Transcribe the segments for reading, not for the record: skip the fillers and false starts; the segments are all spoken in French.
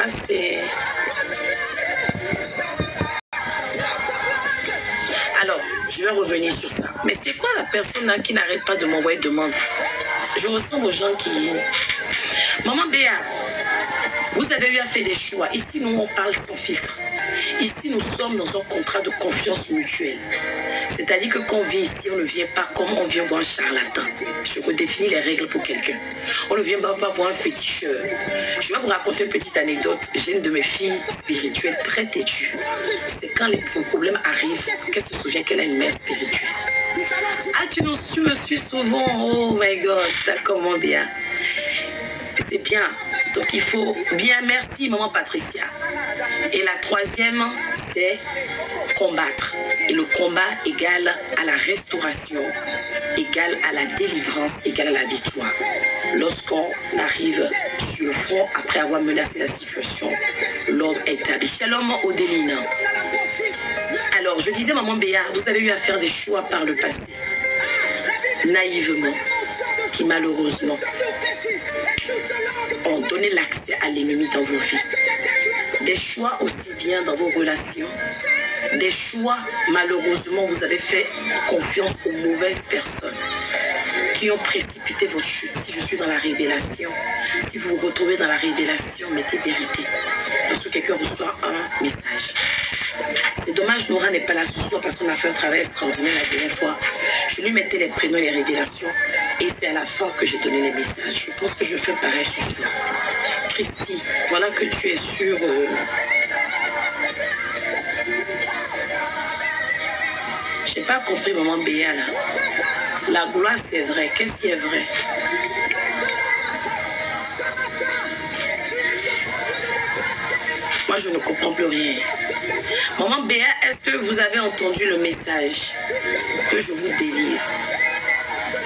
c'est... Alors, je vais revenir sur ça. Mais c'est quoi la personne là qui n'arrête pas de m'envoyer de demande? Je ressemble aux gens qui... Maman Béa, vous avez eu à faire des choix. Ici, nous, on parle sans filtre. Ici, nous sommes dans un contrat de confiance mutuelle. C'est-à-dire que quand on vient ici, on ne vient pas comme on vient voir un charlatan. Je redéfinis les règles pour quelqu'un. On ne vient pas voir un féticheur. Je vais vous raconter une petite anecdote. J'ai une de mes filles spirituelles très têtue. C'est quand les problèmes arrivent qu'elle se souvient qu'elle a une mère spirituelle. Ah, tu me suis souvent. Oh my God, d'accord, mon bien. C'est bien. Donc il faut bien, merci maman Patricia. Et la troisième, c'est combattre. Et le combat égale à la restauration, égale à la délivrance, égale à la victoire. Lorsqu'on arrive sur le front, après avoir menacé la situation, l'ordre est établi. Shalom Odéline. Alors, je disais, maman Béa, vous avez eu à faire des choix par le passé, naïvement, qui malheureusement ont donné l'accès à l'ennemi dans vos vies. Des choix aussi bien dans vos relations. Des choix, malheureusement, vous avez fait confiance aux mauvaises personnes qui ont précipité votre chute. Si je suis dans la révélation, si vous vous retrouvez dans la révélation, mettez vérité. Lorsque quelqu'un reçoit un message. C'est dommage, Nora n'est pas là ce soir parce qu'on a fait un travail extraordinaire la dernière fois. Je lui mettais les prénoms et les révélations et c'est à la fin que j'ai donné les messages. Je pense que je fais pareil ce soir. Christy, voilà que tu es sur... J'ai pas compris, maman Béa, là. La gloire, c'est vrai. Qu'est-ce qui est vrai? Moi, je ne comprends plus rien. Maman Béa, est-ce que vous avez entendu le message que je vous délivre?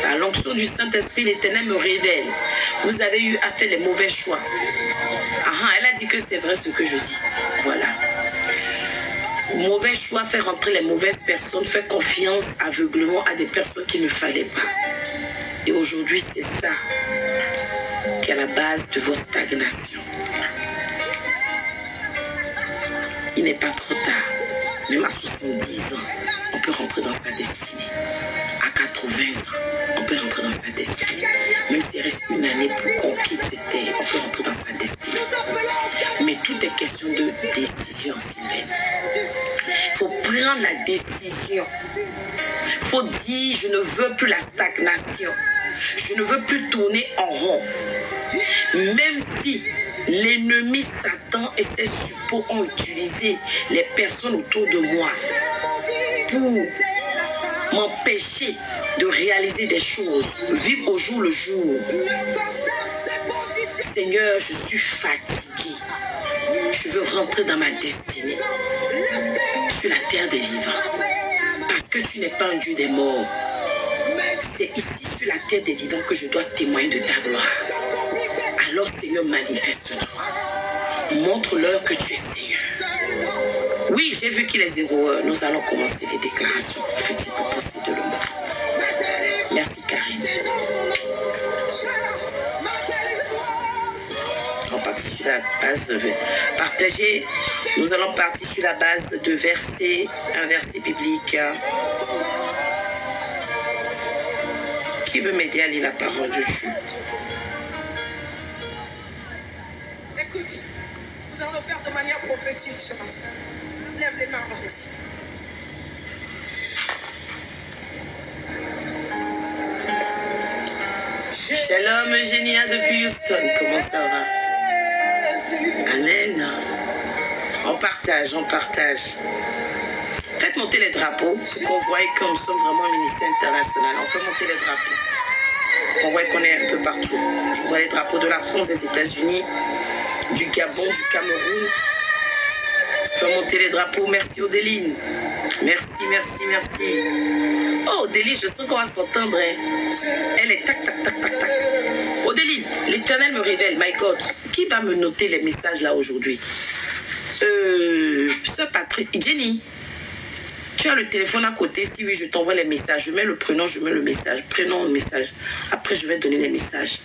Par l'onction du Saint-Esprit, l'Éternel me révèle. Vous avez eu à faire les mauvais choix. Ah, elle a dit que c'est vrai ce que je dis. Voilà. Mauvais choix, faire rentrer les mauvaises personnes, faire confiance aveuglement à des personnes qu'il ne fallait pas. Et aujourd'hui, c'est ça qui est à la base de vos stagnations. Il n'est pas trop tard. Même à 70 ans, on peut rentrer dans sa destinée. À 80 ans, on peut rentrer dans sa destinée. Même s'il reste une année pour qu'on quitte cette terre, on peut rentrer dans sa destinée. Mais tout est question de décision, Sylvain. Il faut prendre la décision. Il faut dire, je ne veux plus la stagnation. Je ne veux plus tourner en rond. Même si l'ennemi Satan et ses suppôts ont utilisé les personnes autour de moi pour m'empêcher de réaliser des choses, vivre au jour le jour. Seigneur, je suis fatiguée. Je veux rentrer dans ma destinée. Sur la terre des vivants. Parce que tu n'es pas un Dieu des morts. C'est ici sur la terre des vivants que je dois témoigner de ta gloire. Alors Seigneur, manifeste-toi. Montre-leur que tu es Seigneur. Oui, j'ai vu qu'il est 0 heure. Nous allons commencer les déclarations prophétiques pour posséder le monde. Merci Karine. On partit sur la base de partager. Nous allons partir sur la base de versets, un verset biblique. Qui veut m'aider à lire la parole de Dieu? Écoute, nous allons le faire de manière prophétique ce matin. Lève les mains par ici. Shalom Eugénia depuis Houston, comment ça va? Amen. On partage, on partage. Faites monter les drapeaux pour qu'on voie que nous sommes vraiment un ministère international. On peut monter les drapeaux. On voit qu'on est un peu partout. Je vois les drapeaux de la France, des États-Unis, du Gabon, du Cameroun. On peut monter les drapeaux. Merci Odéline. Merci, merci, merci. Oh Odéline, je sens qu'on va s'entendre. Hein. Elle est tac, tac, tac, tac, tac. Odéline, l'Éternel me révèle, my God, qui va me noter les messages là aujourd'hui? Sœur Patrick, Jenny, tu as le téléphone à côté? Si oui, je t'envoie les messages. Je mets le prénom, je mets le message. Prénom, le message. Après, je vais donner les messages.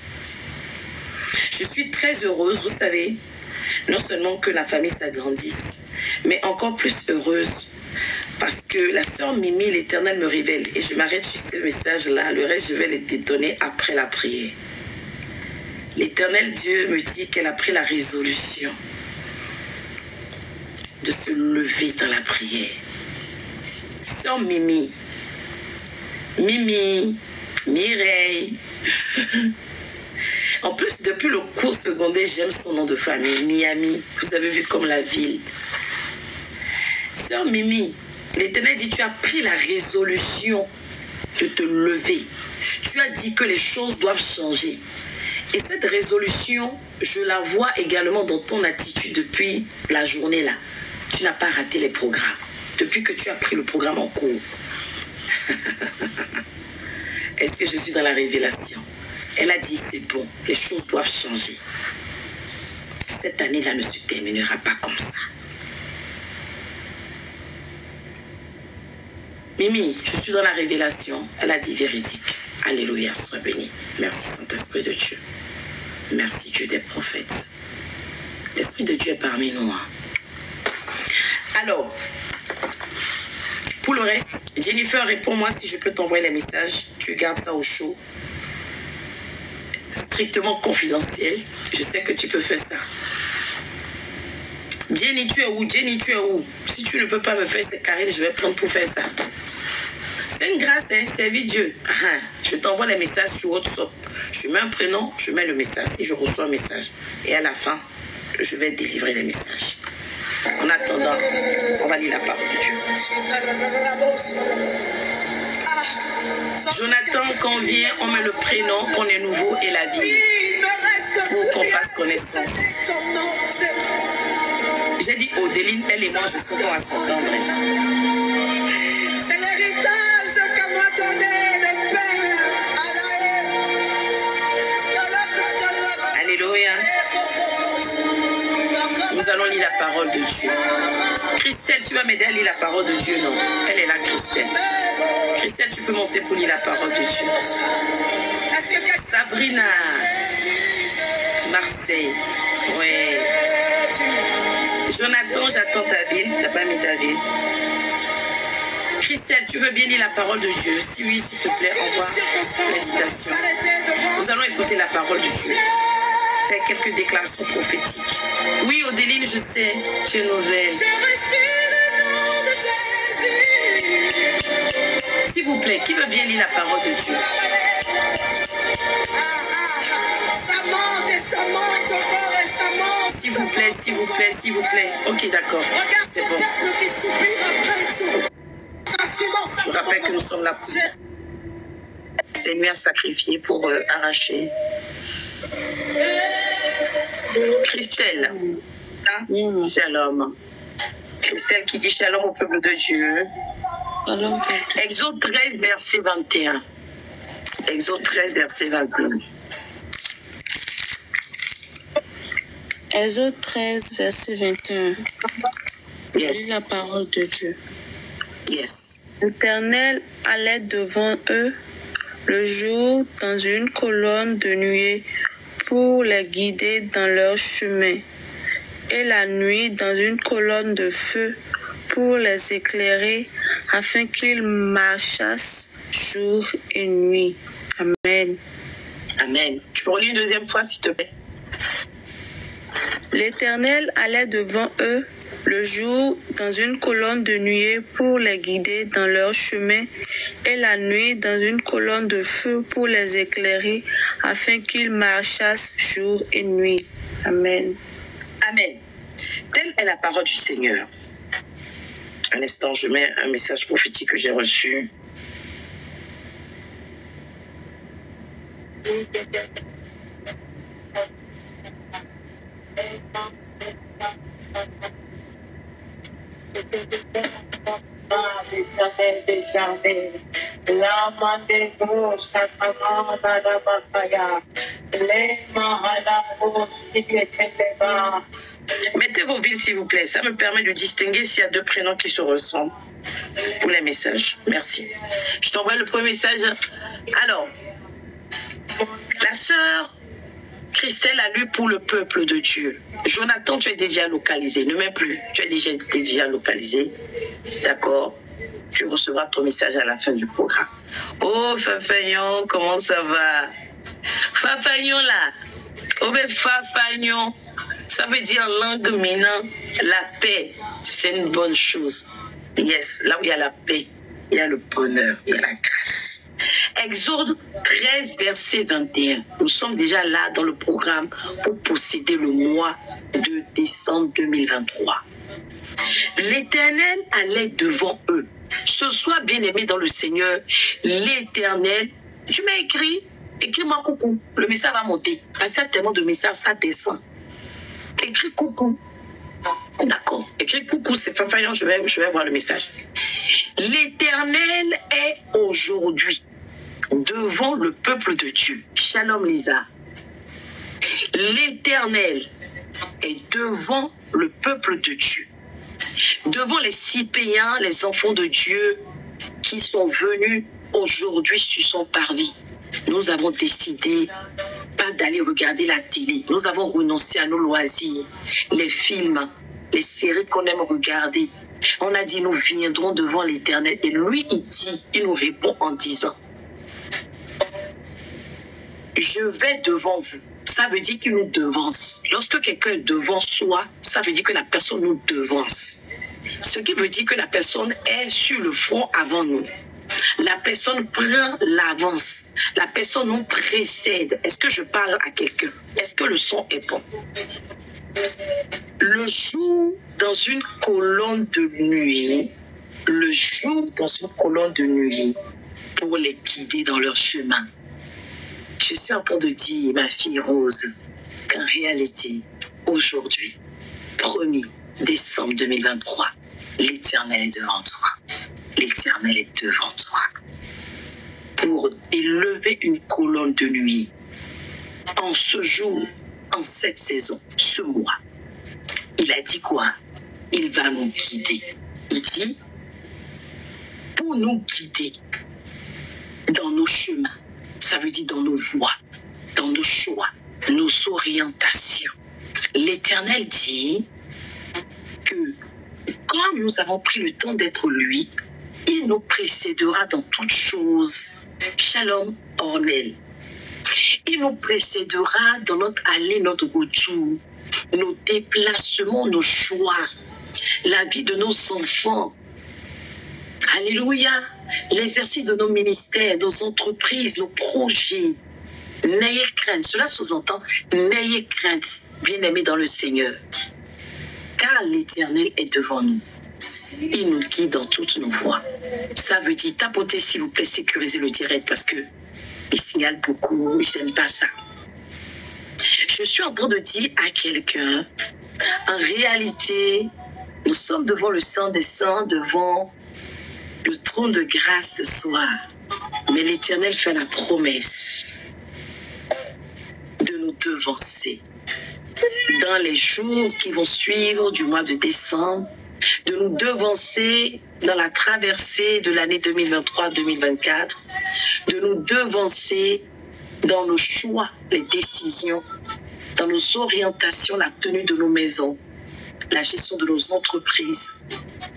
Je suis très heureuse, vous savez. Non seulement que la famille s'agrandisse, mais encore plus heureuse. Parce que la sœur Mimi, l'Éternel me révèle, et je m'arrête sur ce message-là, le reste je vais les détonner après la prière. L'Éternel Dieu me dit qu'elle a pris la résolution de se lever dans la prière. Sœur Mimi, Mireille. En plus, depuis le cours secondaire, j'aime son nom de famille, Miami. Vous avez vu comme la ville. Sœur Mimi, l'Éternel dit, tu as pris la résolution de te lever. Tu as dit que les choses doivent changer. Et cette résolution, je la vois également dans ton attitude depuis la journée là. Tu n'as pas raté les programmes. Depuis que tu as pris le programme en cours. Est-ce que je suis dans la révélation? Elle a dit, c'est bon, les choses doivent changer. Cette année-là ne se terminera pas comme ça. Mimi, je suis dans la révélation. Elle a dit véridique. Alléluia, sois béni. Merci Saint-Esprit de Dieu. Merci Dieu des prophètes. L'Esprit de Dieu est parmi nous. Alors, pour le reste, Jennifer, réponds-moi si je peux t'envoyer les messages. Tu gardes ça au chaud. Strictement confidentiel. Je sais que tu peux faire ça. Jenny, tu es où? Jenny, tu es où? Si tu ne peux pas me faire, c'est Karine, je vais prendre pour faire ça. C'est une grâce, hein, servir Dieu. Je t'envoie les messages sur WhatsApp. Je mets un prénom, je mets le message si je reçois un message. Et à la fin, je vais délivrer les messages. En attendant, on va lire la parole de Dieu. Jonathan, quand on vient, on met le prénom, on est nouveau et la vie. Pour qu'on fasse connaissance. J'ai dit Odéline, elle et moi, je sais qu'on va s'entendre. C'est l'héritage que m'a donné le Père. Alléluia. Nous allons lire la parole de Dieu. Christelle, tu vas m'aider à lire la parole de Dieu, non? Elle est là, Christelle. Christelle, tu peux monter pour lire la parole de Dieu. Sabrina, Marseille. Ouais. Jonathan, j'attends ta ville. T'as pas mis ta ville. Christelle, tu veux bien lire la parole de Dieu? Si oui, s'il te plaît, envoie l'invitation. Nous allons écouter la parole de Dieu. Faire quelques déclarations prophétiques. Oui, Odéline, je sais, tu es nouvelle. S'il vous plaît, qui veut bien lire la parole de Dieu? Ça monte et ça monte encore et ça monte. S'il vous plaît, s'il vous plaît, s'il vous plaît. Ok, d'accord. C'est bon. Je rappelle que nous sommes là pour Seigneur sacrifié pour arracher. Christelle. Shalom. Christelle qui dit shalom au peuple de Dieu. Exode 13, verset 21. Exode 13, verset 21. Exode 13, verset 21. Yes. La parole de Dieu. Yes. L'Éternel allait devant eux le jour dans une colonne de nuée pour les guider dans leur chemin, et la nuit dans une colonne de feu pour les éclairer, afin qu'ils marchassent jour et nuit. Amen. Amen. Tu peux relire une deuxième fois, s'il te plaît? L'Éternel allait devant eux le jour dans une colonne de nuée pour les guider dans leur chemin, et la nuit dans une colonne de feu pour les éclairer, afin qu'ils marchassent jour et nuit. Amen. Amen. Telle est la parole du Seigneur. Un instant, je mets un message prophétique que j'ai reçu. Mettez vos villes, s'il vous plaît. Ça me permet de distinguer s'il y a deux prénoms qui se ressemblent pour les messages. Merci. Je t'envoie le premier message. Alors, la sœur Christelle a lu pour le peuple de Dieu. Jonathan, tu es déjà localisé. Ne mets plus. Tu es déjà localisé. D'accord? Tu recevras ton message à la fin du programme. Oh, Fafagnon, comment ça va? Fafagnon là. Oh, mais Fafagnon. Ça veut dire langue minant, la paix. C'est une bonne chose. Yes, là où il y a la paix, il y a le bonheur, il y a la grâce. Exode 13, verset 21. Nous sommes déjà là dans le programme pour posséder le mois de décembre 2023. L'Éternel allait devant eux. Ce soir, bien-aimé dans le Seigneur, l'Éternel, tu m'as écrit, écris-moi coucou. Le message va monter. Parce qu'il y a tellement de messages, ça descend. Écris coucou. D'accord. Écris coucou, c'est Fafagnon, je vais voir le message. L'Éternel est aujourd'hui devant le peuple de Dieu. Shalom Lisa. L'Éternel est devant le peuple de Dieu. Devant les Cypéens, les enfants de Dieu qui sont venus aujourd'hui sur son parvis. Nous avons décidé pas d'aller regarder la télé. Nous avons renoncé à nos loisirs, les films, les séries qu'on aime regarder. On a dit nous viendrons devant l'Éternel. Et lui, il nous répond en disant, je vais devant vous. Ça veut dire qu'il nous devance. Lorsque quelqu'un est devant soi, ça veut dire que la personne nous devance. Ce qui veut dire que la personne est sur le front avant nous. La personne prend l'avance. La personne nous précède. Est-ce que je parle à quelqu'un? Est-ce que le son est bon? Le jour dans une colonne de nuée, le jour dans une colonne de nuée pour les guider dans leur chemin. Je suis en train de dire, ma fille Rose, qu'en réalité, aujourd'hui, 1er décembre 2023, l'Éternel est devant toi. L'Éternel est devant toi. Pour élever une colonne de nuit en ce jour, en cette saison, ce mois. Il a dit quoi? Il va nous guider. Il dit, pour nous guider dans nos chemins, ça veut dire dans nos voies, dans nos choix, nos orientations. L'Éternel dit que quand nous avons pris le temps d'être lui, il nous précédera dans toutes choses. Shalom Ornel. Il nous précédera dans notre aller, notre retour, nos déplacements, nos choix, la vie de nos enfants. Alléluia. L'exercice de nos ministères, nos entreprises, nos projets. N'ayez crainte. Cela sous-entend, n'ayez crainte, bien-aimés dans le Seigneur. Car l'Éternel est devant nous. Il nous guide dans toutes nos voies. Ça veut dire, tapotez s'il vous plaît, sécurisez le direct parce que il signale beaucoup, il n'aime pas ça. Je suis en train de dire à quelqu'un, en réalité, nous sommes devant le Saint des Saints, devant le trône de grâce ce soir. Mais l'Éternel fait la promesse de nous devancer dans les jours qui vont suivre du mois de décembre, de nous devancer dans la traversée de l'année 2023-2024, de nous devancer dans nos choix, les décisions, dans nos orientations, la tenue de nos maisons, la gestion de nos entreprises,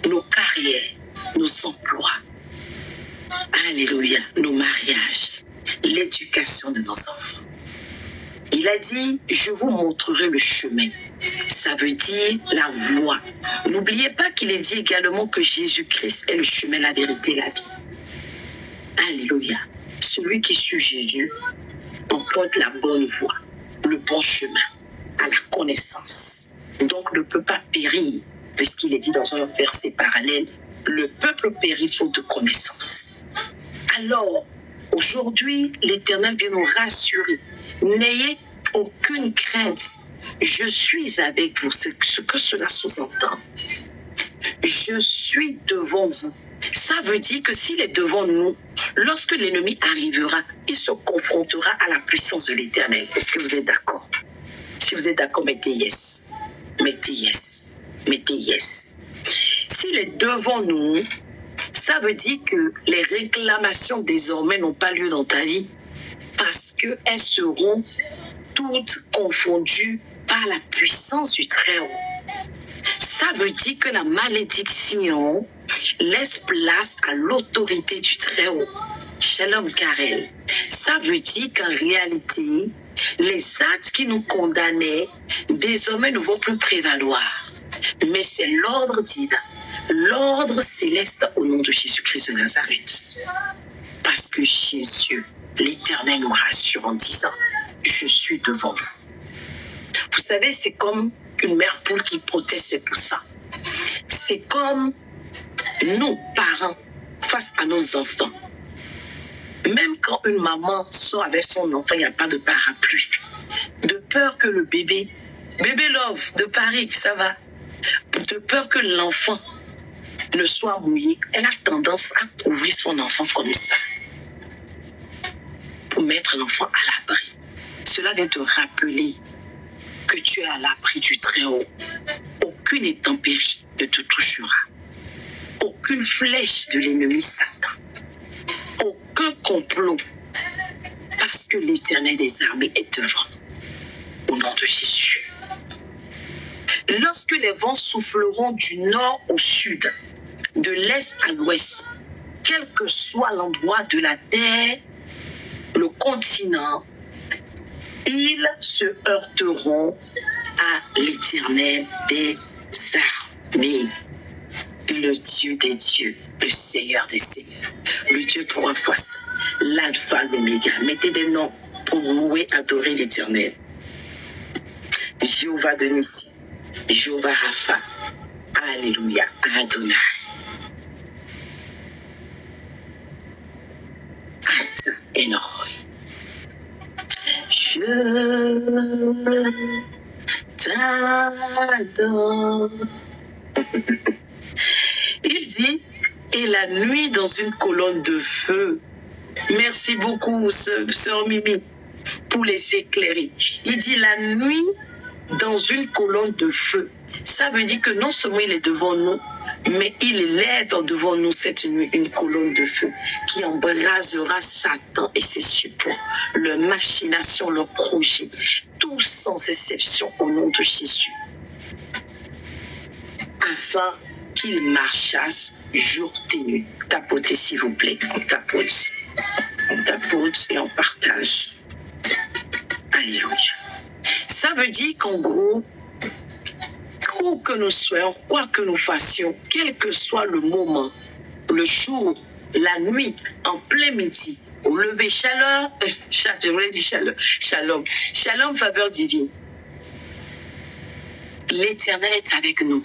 nos carrières, nos emplois. Alléluia, nos mariages, l'éducation de nos enfants. Il a dit, je vous montrerai le chemin. Ça veut dire la voie. N'oubliez pas qu'il est dit également que Jésus-Christ est le chemin, la vérité, la vie. Alléluia. Celui qui suit Jésus emprunte la bonne voie, le bon chemin, à la connaissance. Donc ne peut pas périr, puisqu'il est dit dans un verset parallèle, le peuple périt faute de connaissance. Alors, aujourd'hui, l'Éternel vient nous rassurer. N'ayez aucune crainte. Je suis avec vous. C'est ce que cela sous-entend. Je suis devant vous. Ça veut dire que s'il est devant nous, lorsque l'ennemi arrivera, il se confrontera à la puissance de l'Éternel. Est-ce que vous êtes d'accord? Si vous êtes d'accord, mettez yes. Mettez yes. Mettez yes. S'il est devant nous, ça veut dire que les réclamations désormais n'ont pas lieu dans ta vie parce qu'elles seront tout toutes confondues par la puissance du Très-Haut. Ça veut dire que la malédiction laisse place à l'autorité du Très-Haut. Shalom Karel. Ça veut dire qu'en réalité, les actes qui nous condamnaient désormais ne vont plus prévaloir. Mais c'est l'ordre divin, l'ordre céleste au nom de Jésus-Christ de Nazareth. Parce que Jésus, l'Éternel, nous rassure en disant, je suis devant vous. Vous savez, c'est comme une mère poule qui protège ses poussins. C'est comme nous, parents, face à nos enfants. Même quand une maman sort avec son enfant, il n'y a pas de parapluie. De peur que le bébé Love de Paris, ça va. De peur que l'enfant ne soit mouillé, elle a tendance à couvrir son enfant comme ça. Pour mettre l'enfant à l'abri. Cela vient te rappeler que tu es à l'abri du Très-Haut. Aucune intempérie ne te touchera. Aucune flèche de l'ennemi Satan. Aucun complot. Parce que l'Éternel des armées est devant. Au nom de Jésus. Lorsque les vents souffleront du nord au sud, de l'est à l'ouest, quel que soit l'endroit de la terre, le continent, ils se heurteront à l'Éternel des armées, le Dieu des dieux, le Seigneur des seigneurs, le Dieu trois fois saint, l'alpha, l'oméga. Mettez des noms pour louer, adorer l'Éternel. Jéhovah de Nissi, Jéhovah Rapha, Alléluia, Adonai. Ad Enor. Je t'adore. Il dit, et la nuit dans une colonne de feu. Merci beaucoup, sœur Mimi, pour les éclairer. Il dit, la nuit dans une colonne de feu. Ça veut dire que non seulement il est devant nous, mais il est devant nous cette nuit une colonne de feu qui embrasera Satan et ses supports, leurs machinations, leurs projets, tous sans exception au nom de Jésus. Afin qu'ils marchassent jour et nuit. Tapotez s'il vous plaît, on tapote et on partage. Alléluia. Ça veut dire qu'en gros, où que nous soyons, quoi que nous fassions, quel que soit le moment, le jour, la nuit, en plein midi, au lever, chaleur, je voulais dire chaleur, shalom, faveur divine. L'Éternel est avec nous.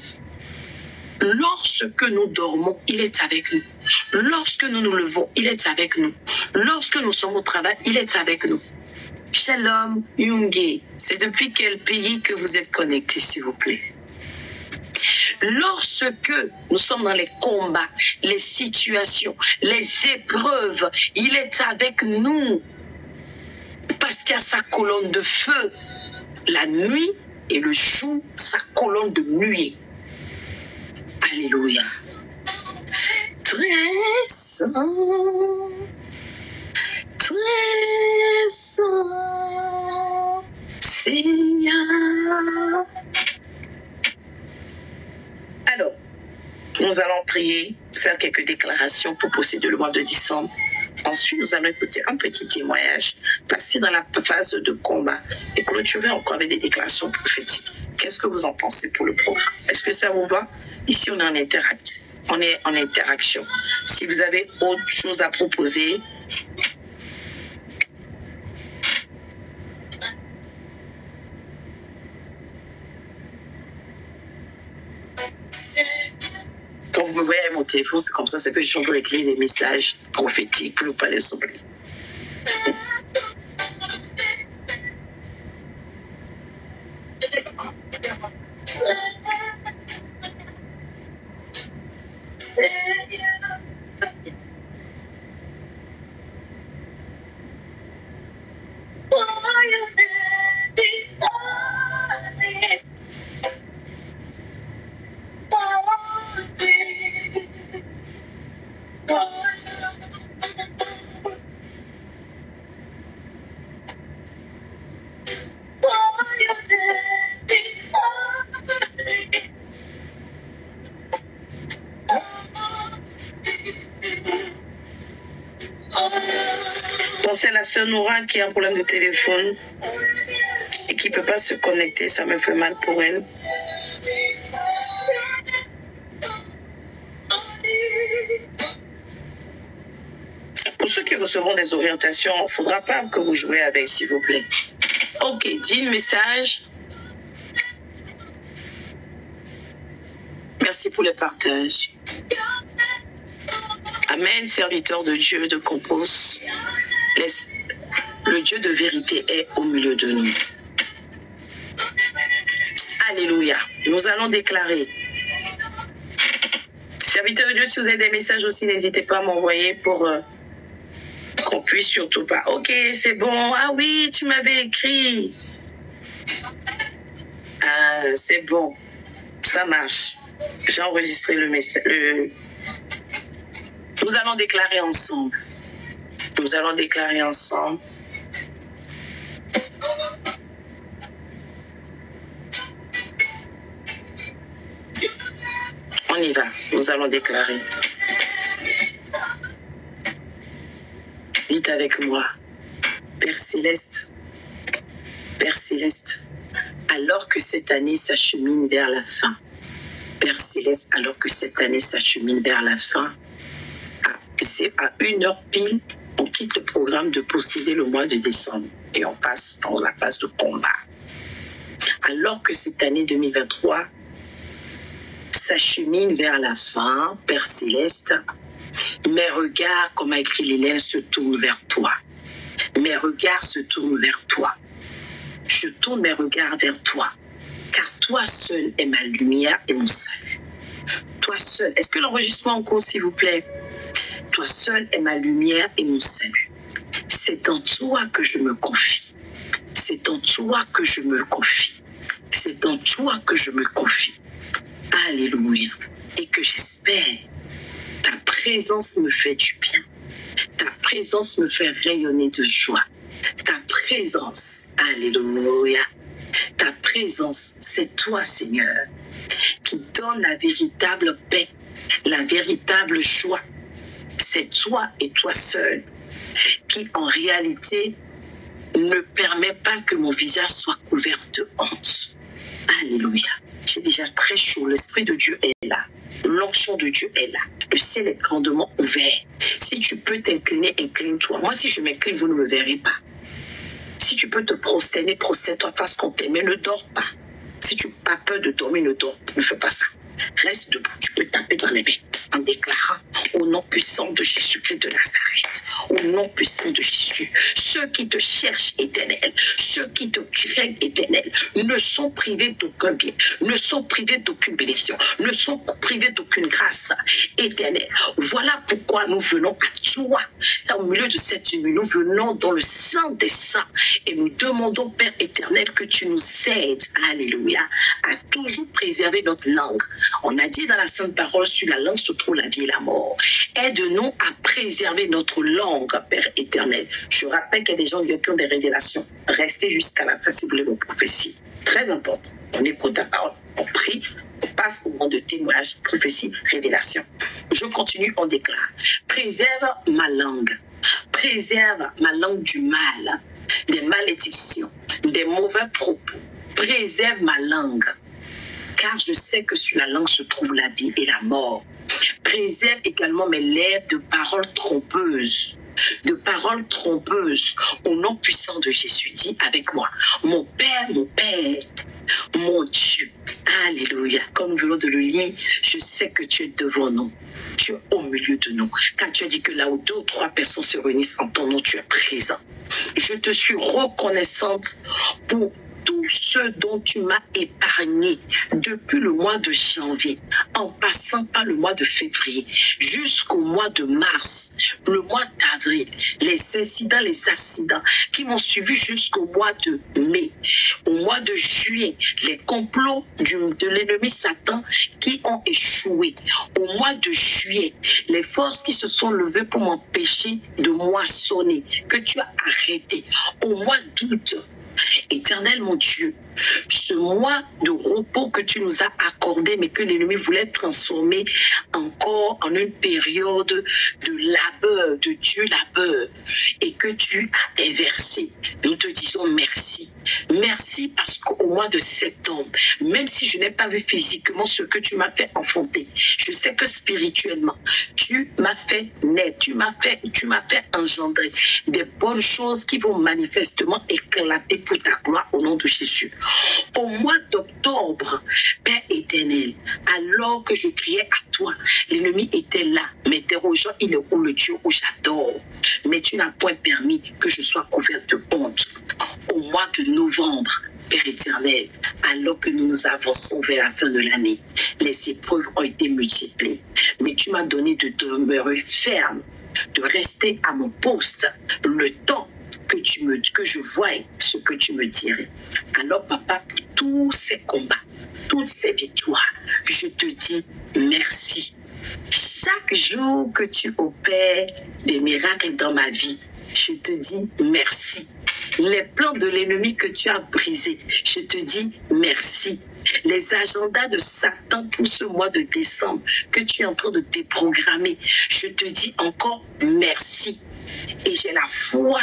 Lorsque nous dormons, il est avec nous. Lorsque nous nous levons, il est avec nous. Lorsque nous sommes au travail, il est avec nous. Shalom, Yungé, c'est depuis quel pays que vous êtes connectés, s'il vous plaît? Lorsque nous sommes dans les combats, les situations, les épreuves, il est avec nous. Parce qu'il y a sa colonne de feu la nuit et le jour, sa colonne de nuée. Alléluia. Très saint, Seigneur. Alors, nous allons prier, faire quelques déclarations pour posséder le mois de décembre. Ensuite, nous allons écouter un petit témoignage, passer dans la phase de combat et clôturer encore avec des déclarations prophétiques. Qu'est-ce que vous en pensez pour le programme? Est-ce que ça vous va? Ici, on est en interaction. Si vous avez autre chose à proposer, quand vous me voyez avec mon téléphone, c'est comme ça, c'est que je suis en train d'écrire des messages prophétiques pour ne pas les oublier. c'est la sœur Nora qui a un problème de téléphone et qui ne peut pas se connecter. Ça me fait mal pour elle. Pour ceux qui recevront des orientations, il ne faudra pas que vous jouez avec, s'il vous plaît. Ok, dis le message. Merci pour le partage. Amen, serviteur de Dieu de Compos. Le Dieu de vérité est au milieu de nous. Alléluia. Nous allons déclarer. Serviteur de Dieu, si vous avez des messages aussi, n'hésitez pas à m'envoyer pour qu'on puisse surtout pas. Ok, c'est bon. Ah oui, tu m'avais écrit. Ah, c'est bon. Ça marche. J'ai enregistré le message. Nous allons déclarer ensemble. Nous allons déclarer ensemble. On y va. Nous allons déclarer. Dites avec moi. Père Céleste. Père Céleste. Alors que cette année s'achemine vers la fin. Père Céleste, alors que cette année s'achemine vers la fin, c'est à 1h pile, on quitte le programme de posséder le mois de décembre et on passe dans la phase de combat. Alors que cette année 2023 s'achemine vers la fin, Père Céleste, mes regards, comme a écrit Lélène, se tournent vers toi. Mes regards se tournent vers toi. Je tourne mes regards vers toi. Car toi seul est ma lumière et mon salut. Toi seul. Est-ce que l'enregistrement en cours, s'il vous plaît? Toi seul est ma lumière et mon salut. C'est en toi que je me confie. C'est en toi que je me confie. C'est en toi que je me confie. Alléluia. Et que j'espère, ta présence me fait du bien. Ta présence me fait rayonner de joie. Ta présence, alléluia. Ta présence, c'est toi, Seigneur, qui donne la véritable paix, la véritable joie. C'est toi et toi seul qui, en réalité, ne permet pas que mon visage soit couvert de honte. Alléluia. J'ai déjà très chaud. L'Esprit de Dieu est là. L'onction de Dieu est là. Le ciel est grandement ouvert. Si tu peux t'incliner, incline-toi. Moi, si je m'incline, vous ne me verrez pas. Si tu peux te prosterner, prosterne-toi face contre tes mains, ne dors pas. Si tu n'as pas peur de dormir, ne fais pas ça. Reste debout, tu peux taper dans les mains en déclarant au nom puissant de Jésus-Christ de Nazareth, au nom puissant de Jésus, ceux qui te cherchent, Éternel, ceux qui te craignent, Éternel, ne sont privés d'aucun bien, ne sont privés d'aucune bénédiction, ne sont privés d'aucune grâce, Éternel. Voilà pourquoi nous venons à toi, là au milieu de cette nuit, nous venons dans le sang des saints et nous demandons, Père éternel, que tu nous aides, alléluia, à toujours préserver notre langue. On a dit dans la Sainte Parole, sur la langue se trouve la vie et la mort. Aide-nous à préserver notre langue, Père éternel. Je rappelle qu'il y a des gens qui ont des révélations. Restez jusqu'à la fin si vous voulez vos prophéties. Très important. On écoute ta parole, on prie, on passe au moment de témoignage, prophétie, révélation. Je continue, on déclare. Préserve ma langue. Préserve ma langue du mal, des malédictions, des mauvais propos. Préserve ma langue. Car je sais que sur la langue se trouve la vie et la mort. Préserve également mes lèvres de paroles trompeuses. De paroles trompeuses. Au nom puissant de Jésus, dis avec moi, mon Père, mon Dieu. Alléluia. Comme nous venons de le lire, je sais que tu es devant nous. Tu es au milieu de nous. Car tu as dit que là où 2 ou 3 personnes se réunissent en ton nom, tu es présent. Je te suis reconnaissante pour tout ce dont tu m'as épargné depuis le mois de janvier, en passant par le mois de février, jusqu'au mois de mars, le mois d'avril, les incidents, les accidents qui m'ont suivi jusqu'au mois de mai, au mois de juillet, les complots de l'ennemi Satan qui ont échoué, au mois de juillet, les forces qui se sont levées pour m'empêcher de moissonner, que tu as arrêté, au mois d'août, Éternel mon Dieu, ce mois de repos que tu nous as accordé, mais que l'ennemi voulait transformer encore en une période de labeur, de Dieu labeur, et que tu as inversé. Nous te disons merci. Merci parce qu'au mois de septembre, même si je n'ai pas vu physiquement ce que tu m'as fait enfanter, je sais que spirituellement, tu m'as fait naître, tu m'as fait engendrer des bonnes choses qui vont manifestement éclater pour ta gloire au nom de Jésus. Au mois d'octobre, Père éternel, alors que je criais à toi, l'ennemi était là, m'interrogeant, il est où le Dieu où j'adore. Mais tu n'as point permis que je sois couverte de honte. Au mois de novembre, Père éternel, alors que nous nous avançons vers la fin de l'année, les épreuves ont été multipliées. Mais tu m'as donné de demeurer ferme, de rester à mon poste le temps que je voie ce que tu me dirais. Alors, papa, pour tous ces combats, toutes ces victoires, je te dis merci. Chaque jour que tu opères des miracles dans ma vie, je te dis merci. Les plans de l'ennemi que tu as brisés, je te dis merci. Les agendas de Satan pour ce mois de décembre que tu es en train de déprogrammer, je te dis encore merci. Et j'ai la foi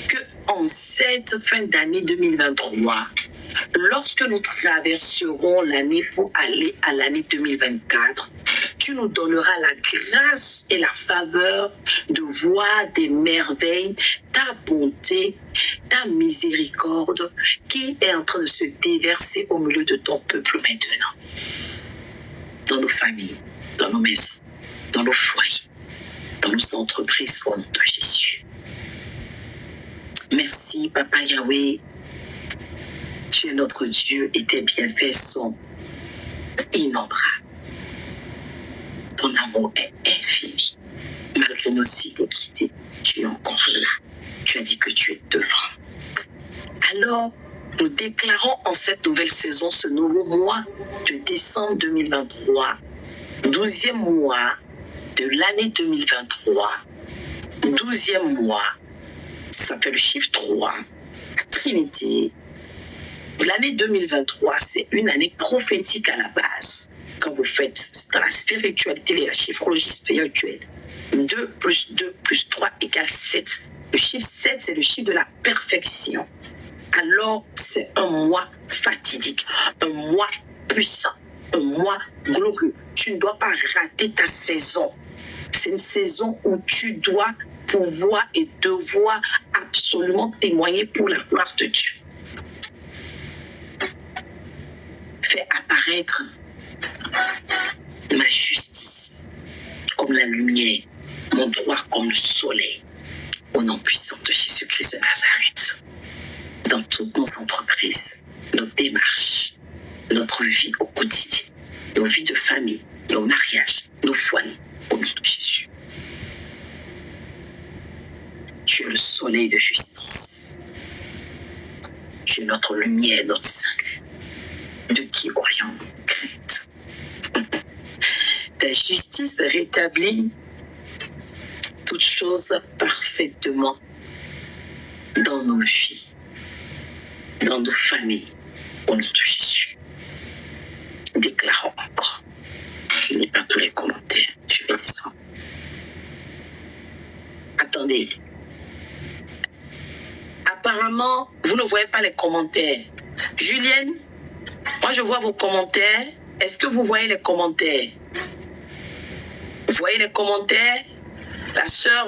que en cette fin d'année 2023, lorsque nous traverserons l'année pour aller à l'année 2024, tu nous donneras la grâce et la faveur de voir des merveilles, ta bonté, ta miséricorde qui est en train de se déverser au milieu de ton peuple maintenant. Dans nos familles, dans nos maisons, dans nos foyers, dans nos entreprises, au nom de Jésus. Merci, Papa Yahweh. Tu es notre Dieu et tes bienfaits sont innombrables. Ton amour est infini. Malgré nos iniquités, tu es encore là. Tu as dit que tu es devant. Alors, nous déclarons en cette nouvelle saison, ce nouveau mois de décembre 2023, 12e mois de l'année 2023, 12e mois, ça fait le chiffre 3, Trinité. L'année 2023, c'est une année prophétique à la base. Quand vous faites dans la spiritualité et la chiffrologie spirituelle, 2 plus 2 plus 3 égale 7. Le chiffre 7, c'est le chiffre de la perfection. Alors, c'est un mois fatidique, un mois puissant, un mois glorieux. Tu ne dois pas rater ta saison. C'est une saison où tu dois pouvoir et devoir absolument témoigner pour la gloire de Dieu. Fais apparaître ma justice comme la lumière, mon droit comme le soleil, au nom puissant de Jésus-Christ de Nazareth. Dans toutes nos entreprises, nos démarches, notre vie au quotidien, nos vies de famille, nos mariages, nos foyers, au nom de Jésus. Tu es le soleil de justice. Tu es notre lumière, notre salut. De qui aurions-nous crainte? Ta justice rétablit toutes choses parfaitement dans nos vies, dans nos familles, au nom de Jésus. Déclarons encore. Je n'ai pas tous les commentaires. Je vais descendre. Attendez. Apparemment, vous ne voyez pas les commentaires. Julienne, moi je vois vos commentaires. Est-ce que vous voyez les commentaires? Vous voyez les commentaires? La sœur,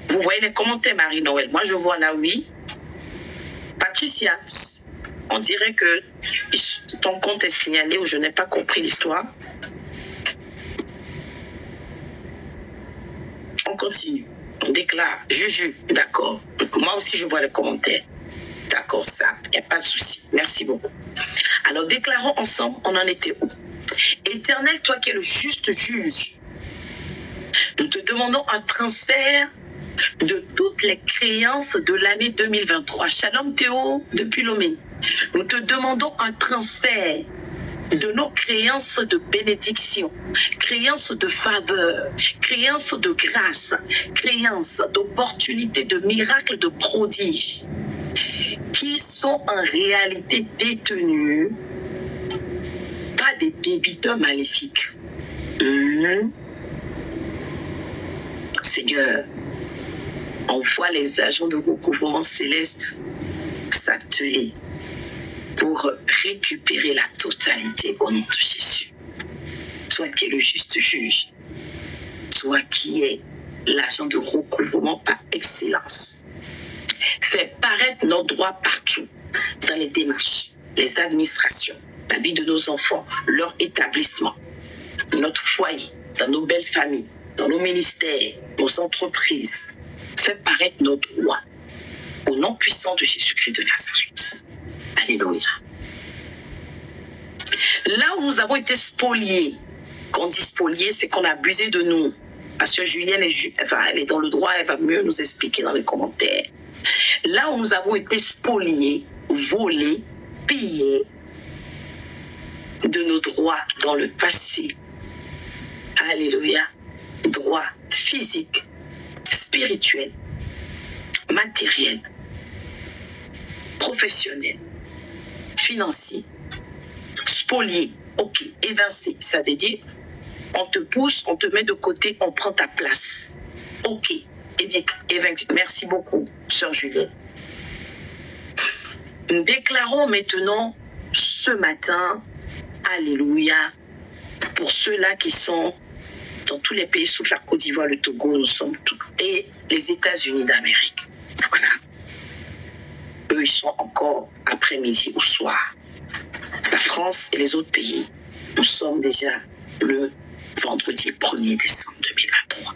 vous voyez les commentaires, Marie-Noël? Moi je vois là, oui. Patricia, on dirait que ton compte est signalé ou je n'ai pas compris l'histoire. On continue. On déclare. Juju, d'accord. Moi aussi je vois les commentaires. D'accord, ça, il n'y a pas de souci. Merci beaucoup. Alors, déclarons ensemble, on en était où? Éternel, toi qui es le juste juge, nous te demandons un transfert de toutes les créances de l'année 2023. Shalom Théo, depuis Lomé. Nous te demandons un transfert de nos créances de bénédiction, créances de faveur, créances de grâce, créances d'opportunités, de miracles, de prodiges, qui sont en réalité détenus par des débiteurs maléfiques. Seigneur, envoie les agents de recouvrement céleste s'atteler pour récupérer la totalité au nom de Jésus. Toi qui es le juste juge, toi qui es l'agent de recouvrement par excellence, fais paraître nos droits partout, dans les démarches, les administrations, la vie de nos enfants, leur établissement, notre foyer, dans nos belles familles, dans nos ministères, nos entreprises. Fais paraître nos droits au nom puissant de Jésus-Christ de Nazareth. Alléluia. Là où nous avons été spoliés, quand on dit spoliés, c'est qu'on a abusé de nous. Parce que Julienne elle est dans le droit, elle va mieux nous expliquer dans les commentaires. Là où nous avons été spoliés, volés, pillés de nos droits dans le passé. Alléluia. Droits physiques, spirituels, matériels, professionnels, financiers, spoliés, ok, évincés, ça veut dire on te pousse, on te met de côté, on prend ta place. Ok, évincé. Merci beaucoup, sœur Juliette. Nous déclarons maintenant ce matin, alléluia, pour ceux-là qui sont dans tous les pays sauf la Côte d'Ivoire, le Togo, nous sommes tous, et les États-Unis d'Amérique. Voilà. Eux, ils sont encore après-midi ou soir. La France et les autres pays, nous sommes déjà le vendredi 1er décembre 2023.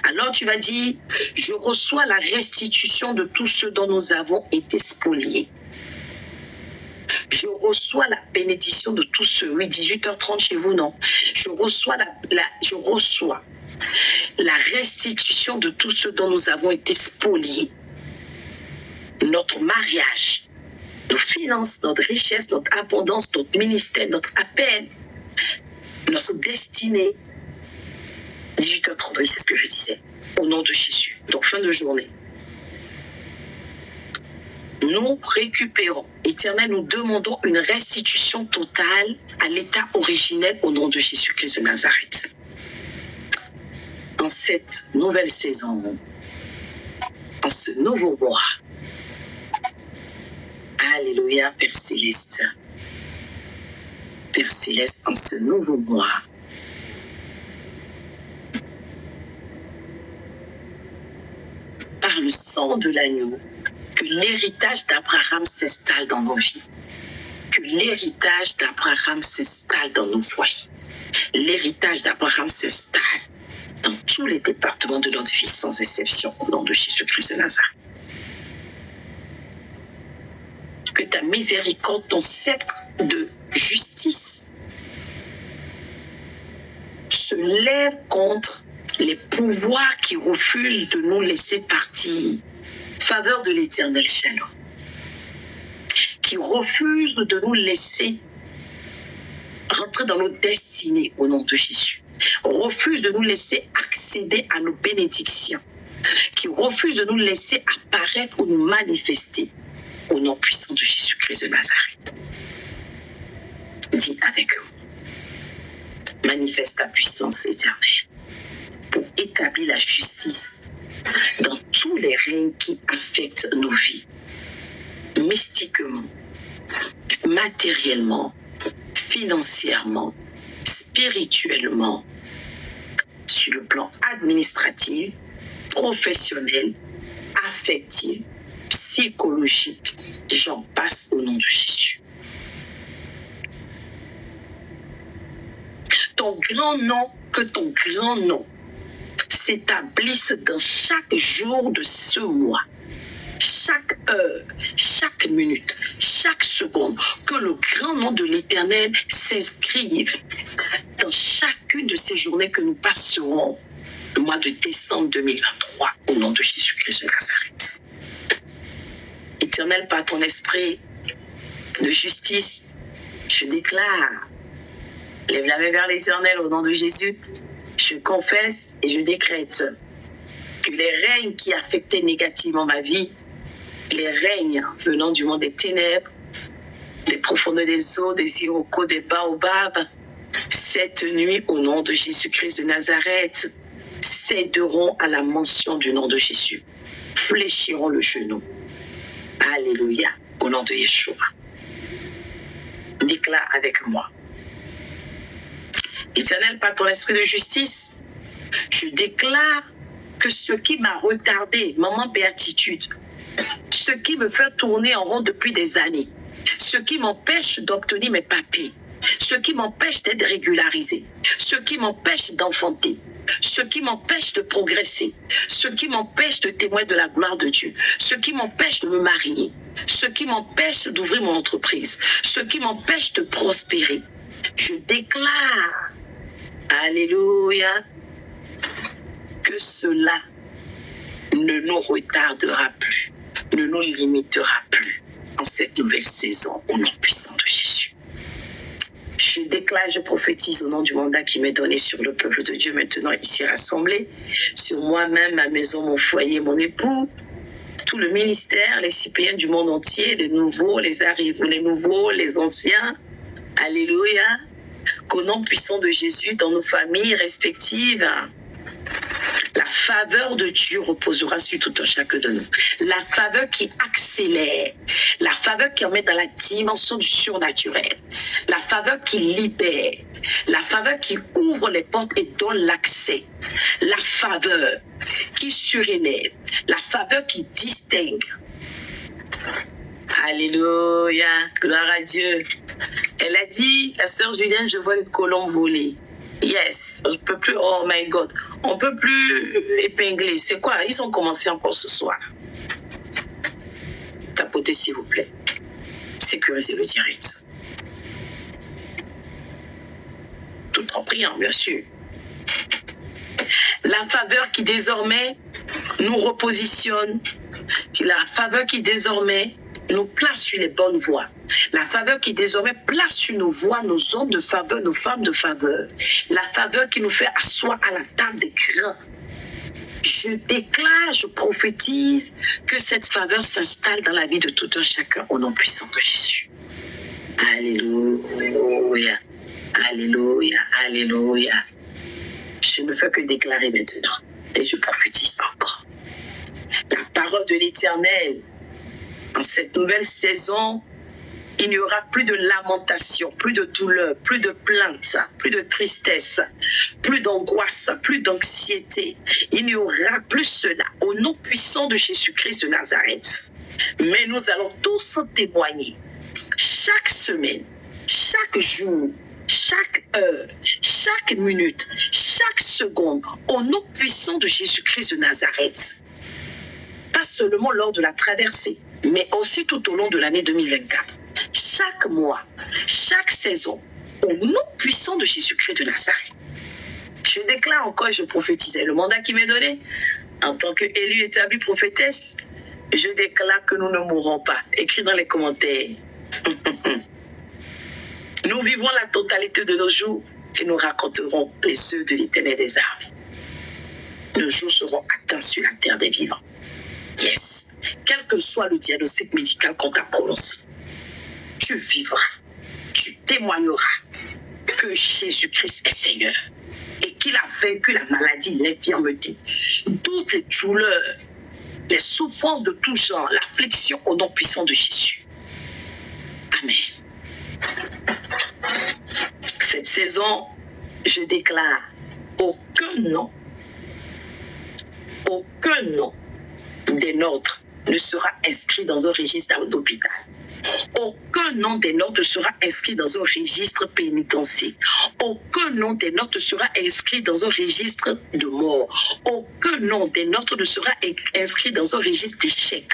Alors tu vas dire, je reçois la restitution de tout ce dont nous avons été spoliés. Je reçois la bénédiction de tous ceux. Oui, 18h30 chez vous, non. Je reçois la restitution de tout ce dont nous avons été spoliés. Notre mariage, nos finances, notre richesse, notre abondance, notre ministère, notre appel, notre destinée. 18h30, oui, c'est ce que je disais. Au nom de Jésus. Donc, fin de journée. Nous récupérons. Éternel, nous demandons une restitution totale à l'état originel au nom de Jésus-Christ de Nazareth. En cette nouvelle saison, en ce nouveau mois, alléluia, Père Céleste. Père Céleste, en ce nouveau mois, par le sang de l'agneau, que l'héritage d'Abraham s'installe dans nos vies. Que l'héritage d'Abraham s'installe dans nos foyers. L'héritage d'Abraham s'installe dans tous les départements de notre vie, sans exception, au nom de Jésus-Christ de Nazareth. Que ta miséricorde, ton sceptre de justice, se lève contre les pouvoirs qui refusent de nous laisser partir. Faveur de l'Éternel Shalom, qui refuse de nous laisser rentrer dans nos destinées au nom de Jésus, refuse de nous laisser accéder à nos bénédictions, qui refuse de nous laisser apparaître ou nous manifester au nom puissant de Jésus-Christ de Nazareth. Dis avec eux, manifeste ta puissance éternelle pour établir la justice dans tous les règnes qui affectent nos vies, mystiquement, matériellement, financièrement, spirituellement, sur le plan administratif, professionnel, affectif, psychologique, j'en passe au nom de Jésus. Que ton grand nom s'établisse dans chaque jour de ce mois, chaque heure, chaque minute, chaque seconde, que le grand nom de l'Éternel s'inscrive dans chacune de ces journées que nous passerons le mois de décembre 2023 au nom de Jésus-Christ de Nazareth. Éternel, par ton esprit de justice, Je déclare, lève la main vers l'Éternel au nom de Jésus. Je confesse et je décrète que les règnes qui affectaient négativement ma vie, les règnes venant du monde des ténèbres, des profondeurs des eaux, des irocos, des baobabs, cette nuit, au nom de Jésus-Christ de Nazareth, céderont à la mention du nom de Jésus, fléchiront le genou. Alléluia, au nom de Yeshua. Déclare avec moi. Éternel, par ton esprit de justice, je déclare que ce qui m'a retardé, maman béatitude, ce qui me fait tourner en rond depuis des années, ce qui m'empêche d'obtenir mes papiers, ce qui m'empêche d'être régularisé, ce qui m'empêche d'enfanter, ce qui m'empêche de progresser, ce qui m'empêche de témoigner de la gloire de Dieu, ce qui m'empêche de me marier, ce qui m'empêche d'ouvrir mon entreprise, ce qui m'empêche de prospérer. Je déclare, alléluia, que cela ne nous retardera plus, ne nous limitera plus en cette nouvelle saison au nom puissant de Jésus. Je déclare, je prophétise au nom du mandat qui m'est donné sur le peuple de Dieu maintenant ici rassemblé, sur moi-même, ma maison, mon foyer, mon époux, tout le ministère, les citoyens du monde entier, les nouveaux, les arrivants, les nouveaux, les anciens. Alléluia. Qu'au nom puissant de Jésus, dans nos familles respectives, la faveur de Dieu reposera sur tout un chacun de nous. La faveur qui accélère, la faveur qui en met dans la dimension du surnaturel, la faveur qui libère, la faveur qui ouvre les portes et donne l'accès, la faveur qui surélève, la faveur qui distingue. Alléluia, gloire à Dieu. Elle a dit, la sœur Julienne, je vois une colombe voler. Yes, je peux plus, oh my God, on peut plus épingler. C'est quoi? Ils ont commencé encore ce soir. Tapotez s'il vous plaît. Sécurisez le direct. Tout en priant, bien sûr. La faveur qui désormais nous repositionne, la faveur qui désormais nous place sur les bonnes voies. La faveur qui désormais place sur nos voies, nos hommes de faveur, nos femmes de faveur. La faveur qui nous fait asseoir à la table des grands. Je déclare, je prophétise que cette faveur s'installe dans la vie de tout un chacun au nom puissant de Jésus. Alléluia, alléluia, alléluia. Je ne fais que déclarer maintenant et je prophétise encore. La parole de l'Éternel, en cette nouvelle saison, il n'y aura plus de lamentation, plus de douleur, plus de plainte, plus de tristesse, plus d'angoisse, plus d'anxiété. Il n'y aura plus cela au nom puissant de Jésus-Christ de Nazareth. Mais nous allons tous témoigner chaque semaine, chaque jour, chaque heure, chaque minute, chaque seconde au nom puissant de Jésus-Christ de Nazareth. Pas seulement lors de la traversée, mais aussi tout au long de l'année 2024. Chaque mois, chaque saison, au nom puissant de Jésus-Christ de Nazareth. Je déclare encore et je prophétise. Le mandat qui m'est donné, en tant qu'élue établie prophétesse, je déclare que nous ne mourrons pas. Écris dans les commentaires. Nous vivons la totalité de nos jours et nous raconterons les œuvres de l'Éternel des armées. Nos jours seront atteints sur la terre des vivants. Yes. Quel que soit le diagnostic médical qu'on t'a prononcé, tu vivras, tu témoigneras que Jésus-Christ est Seigneur et qu'il a vaincu la maladie, l'infirmité, toutes les douleurs, les souffrances de tout genre, l'affliction au nom puissant de Jésus. Amen. Cette saison, je déclare aucun nom des nôtres ne sera inscrit dans un registre d'hôpital. Aucun nom des nôtres ne sera inscrit dans un registre pénitentiaire. Aucun nom des nôtres ne sera inscrit dans un registre de mort. Aucun nom des nôtres ne sera inscrit dans un registre d'échec.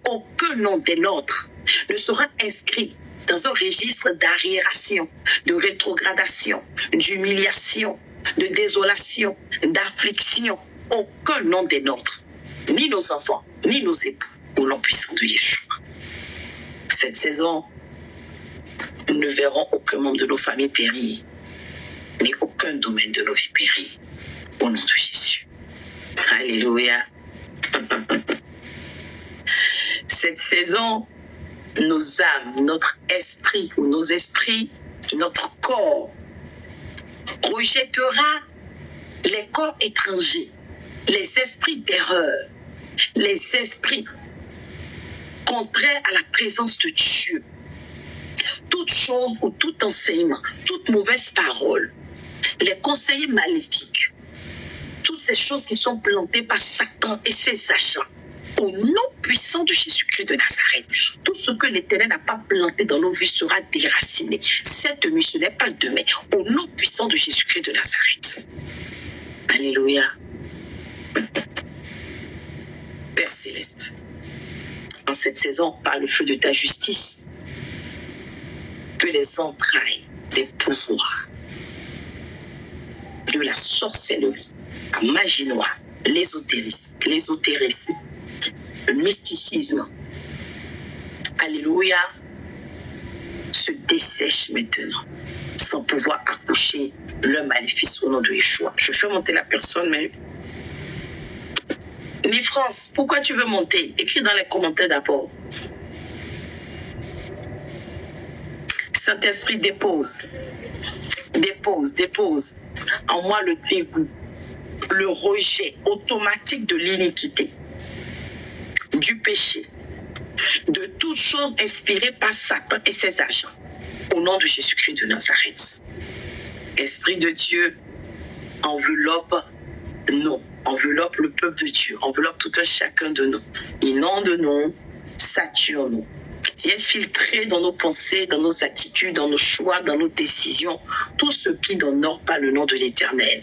Aucun nom des nôtres ne sera inscrit dans un registre d'arriération, de rétrogradation, d'humiliation, de désolation, d'affliction. Aucun nom des nôtres, ni nos enfants, ni nos époux, au nom puissant de Yeshua. Cette saison, nous ne verrons aucun membre de nos familles périr, ni aucun domaine de nos vies périr. Au nom de Jésus. Alléluia. Cette saison, nos âmes, notre esprit ou nos esprits, notre corps rejettera les corps étrangers, les esprits d'erreur, les esprits contraires à la présence de Dieu. Toute chose ou tout enseignement, toute mauvaise parole, les conseillers maléfiques, toutes ces choses qui sont plantées par Satan et ses agents, au nom puissant de Jésus-Christ de Nazareth, tout ce que l'Éternel n'a pas planté dans nos vies sera déraciné. Cette nuit, ce n'est pas demain, au nom puissant de Jésus-Christ de Nazareth. Alléluia. Père Céleste, en cette saison, par le feu de ta justice, que les entrailles des pouvoirs, de la sorcellerie, la magie noire, l'ésotérisme, le mysticisme, alléluia, se dessèche maintenant, sans pouvoir accoucher le maléfice au nom de Yeshua. Je fais monter la personne, mais... Ni France, pourquoi tu veux monter? Écris dans les commentaires d'abord. Saint-Esprit, dépose en moi le dégoût, le rejet automatique de l'iniquité, du péché, de toute chose inspirée par Satan et ses agents, au nom de Jésus-Christ de Nazareth. Esprit de Dieu, enveloppe le peuple de Dieu, enveloppe tout un chacun de nous, inonde-nous, sature-nous. Viens filtrer dans nos pensées, dans nos attitudes, dans nos choix, dans nos décisions, tout ce qui n'honore pas le nom de l'Éternel,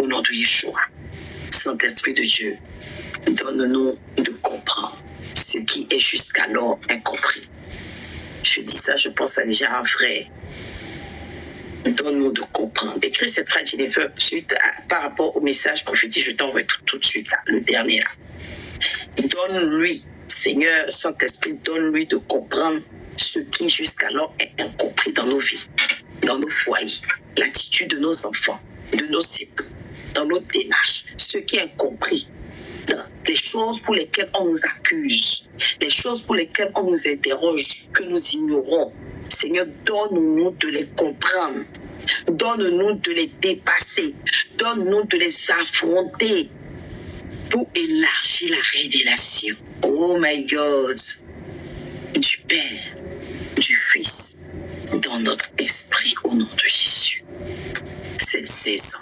au nom de Yeshua. Saint-Esprit de Dieu, donne-nous de comprendre ce qui est jusqu'alors incompris. Je dis ça, je pense à déjà un frère. Donne-nous de comprendre. Écris cette phrase, Jennifer, par rapport au message prophétique, je t'envoie tout de suite là, le dernier là. Donne-lui, Seigneur, Saint-Esprit, donne-lui de comprendre ce qui jusqu'alors est incompris dans nos vies, dans nos foyers, l'attitude de nos enfants, de nos époux, dans nos démarches, ce qui est incompris, dans les choses pour lesquelles on nous accuse, les choses pour lesquelles on nous interroge, que nous ignorons. Seigneur, donne-nous de les comprendre, donne-nous de les dépasser, donne-nous de les affronter pour élargir la révélation. Oh my God, du Père, du Fils, dans notre esprit, au nom de Jésus. Cette saison,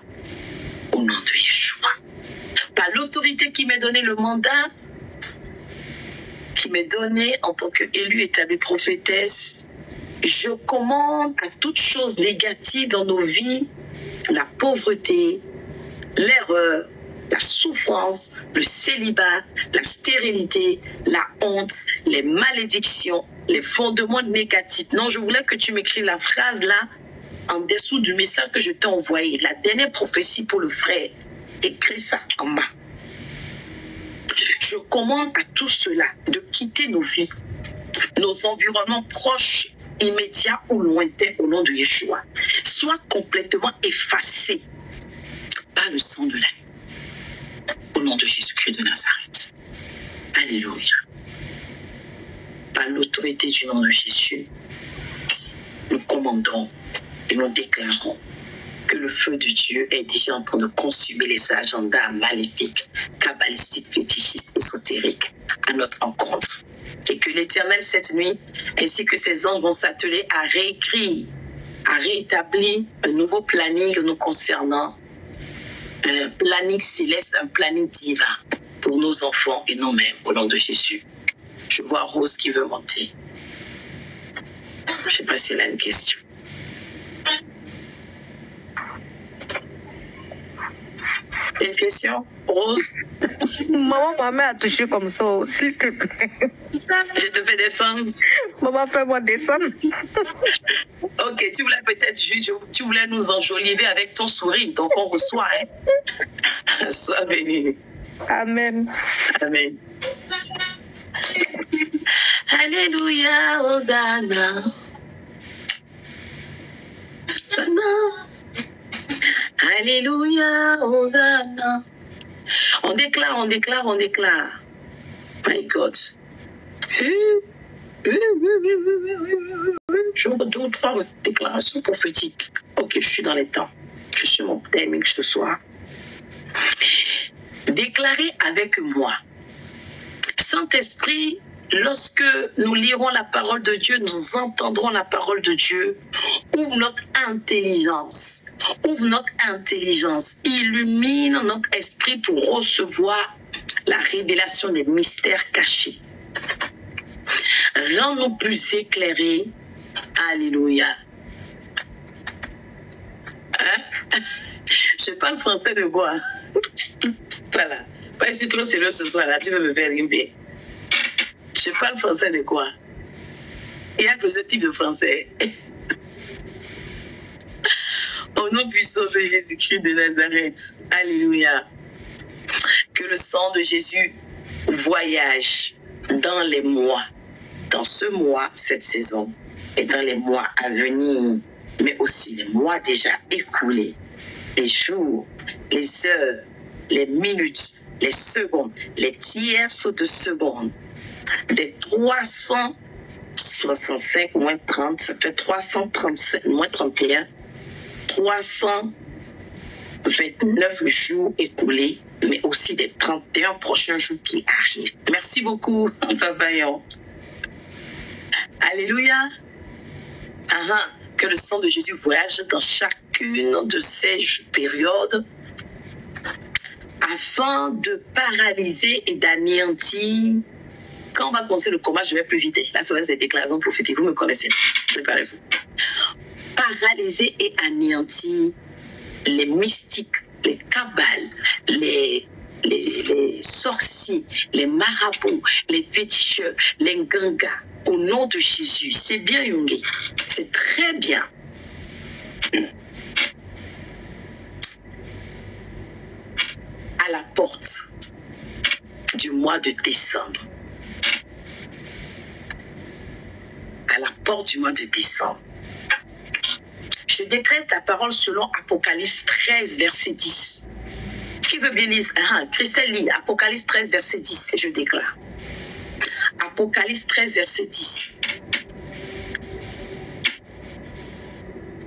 au nom de Yeshua. Par l'autorité qui m'est donnée, le mandat qui m'est donné en tant qu'élue établie prophétesse, je commande à toute chose négative dans nos vies, la pauvreté, l'erreur, la souffrance, le célibat, la stérilité, la honte, les malédictions, les fondements négatifs. Non, je voulais que tu m'écrives la phrase là, en dessous du message que je t'ai envoyé. La dernière prophétie pour le frère. Écris ça en bas. Je commande à tout cela de quitter nos vies, nos environnements proches, immédiats ou lointains au nom de Yeshua. Soient complètement effacés par le sang de l'agneau. Au nom de Jésus-Christ de Nazareth. Alléluia. Par l'autorité du nom de Jésus, nous commandons et nous déclarons que le feu de Dieu est déjà en train de consumer les agendas maléfiques, kabbalistiques, fétichistes, ésotériques à notre encontre. Et que l'Éternel, cette nuit, ainsi que ses anges vont s'atteler à réécrire, à réétablir un nouveau planning nous concernant, un planning céleste, un planning divin pour nos enfants et nous-mêmes, au nom de Jésus. Je vois Rose qui veut monter. Je ne sais pas si elle a une question. Une question, Rose? Maman m'a touché comme ça, s'il te plaît. Je te fais descendre. Maman, fais-moi descendre. Ok, tu voulais peut-être juste, tu voulais nous enjoliver avec ton sourire, donc on reçoit. Hein? Sois béni. Amen. Amen. Alléluia, Hosanna. Alléluia, Hosanna. On déclare, on déclare, on déclare. My God. Je vois 2 ou 3 déclarations prophétiques. Ok, je suis dans les temps. Je suis mon timing ce soir. Déclarez avec moi. Saint-Esprit, lorsque nous lirons la parole de Dieu, nous entendrons la parole de Dieu. Ouvre notre intelligence. Ouvre notre intelligence. Illumine notre esprit pour recevoir la révélation des mystères cachés. Rends-nous plus éclairés. Alléluia. Hein? Je parle français de quoi? Voilà. Je suis trop sérieux ce soir là. Tu veux me faire rimer? Je parle français de quoi? Il y a plusieurs types de français. Au nom puissant de Jésus-Christ de Nazareth. Alléluia. Que le sang de Jésus voyage dans les mois, dans ce mois, cette saison, et dans les mois à venir, mais aussi les mois déjà écoulés, les jours, les heures, les minutes, les secondes, les tierces de secondes, des 365 moins 30, ça fait 335 moins 31, 329 jours écoulés, mais aussi des 31 prochains jours qui arrivent. Merci beaucoup, Papa. Alléluia. Que le sang de Jésus voyage dans chacune de ces périodes afin de paralyser et d'anéantir. Quand on va commencer le combat, je vais plus vite. Là, ça va être des déclarations prophétiques. Vous me connaissez. Préparez-vous. Paralyser et anéantir les mystiques, les kabbales, les sorciers, les marabouts, les féticheurs, les gangas. Au nom de Jésus. C'est bien, Yungi. C'est très bien. À la porte du mois de décembre. À la porte du mois de décembre. Je décrète la parole selon Apocalypse 13, verset 10. Qui veut bien lire? Christelle lit Apocalypse 13, verset 10. Et je déclare. Apocalypse 13, verset 10.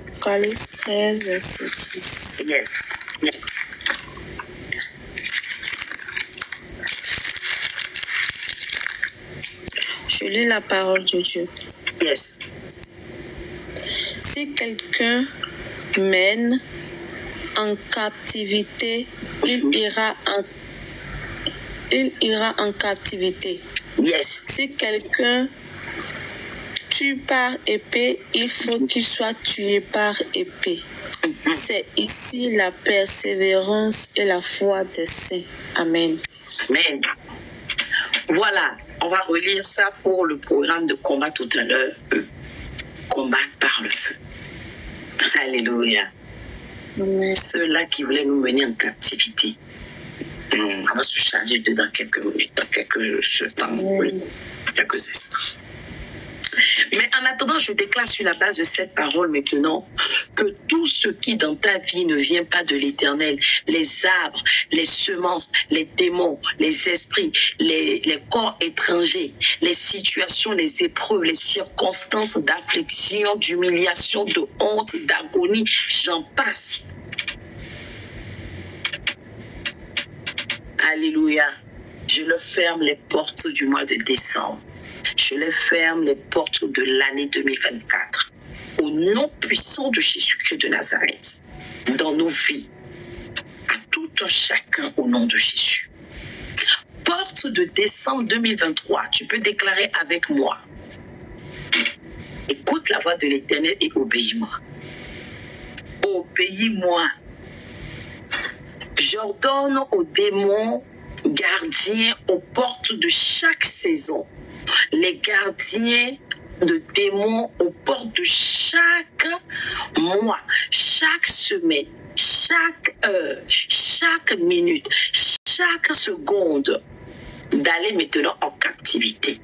Apocalypse 13, verset 10. Yes. Yes. Je lis la parole de Dieu. Yes. Si quelqu'un mène en captivité, il ira en captivité. Yes. Si quelqu'un tue par épée, il faut qu'il soit tué par épée. C'est ici la persévérance et la foi des saints. Amen. Amen. Voilà, on va relire ça pour le programme de combat tout à l'heure. Combat par le feu. Alléluia. Amen. Ceux-là qui voulaient nous mener en captivité. On va se charger d'eux dans quelques minutes, dans quelques temps, quelques instants. Mais en attendant, je déclare sur la base de cette parole maintenant que tout ce qui dans ta vie ne vient pas de l'Éternel, les arbres, les semences, les démons, les esprits, les corps étrangers, les situations, les épreuves, les circonstances d'affliction, d'humiliation, de honte, d'agonie, j'en passe. Alléluia. Je leur ferme les portes du mois de décembre. Je les ferme les portes de l'année 2024. Au nom puissant de Jésus-Christ de Nazareth, dans nos vies, à tout un chacun au nom de Jésus. Porte de décembre 2023, tu peux déclarer avec moi. Écoute la voix de l'Éternel et obéis-moi. Obéis-moi. J'ordonne aux démons gardiens aux portes de chaque saison, les gardiens de démons aux portes de chaque mois, chaque semaine, chaque heure, chaque minute, chaque seconde, d'aller maintenant en captivité.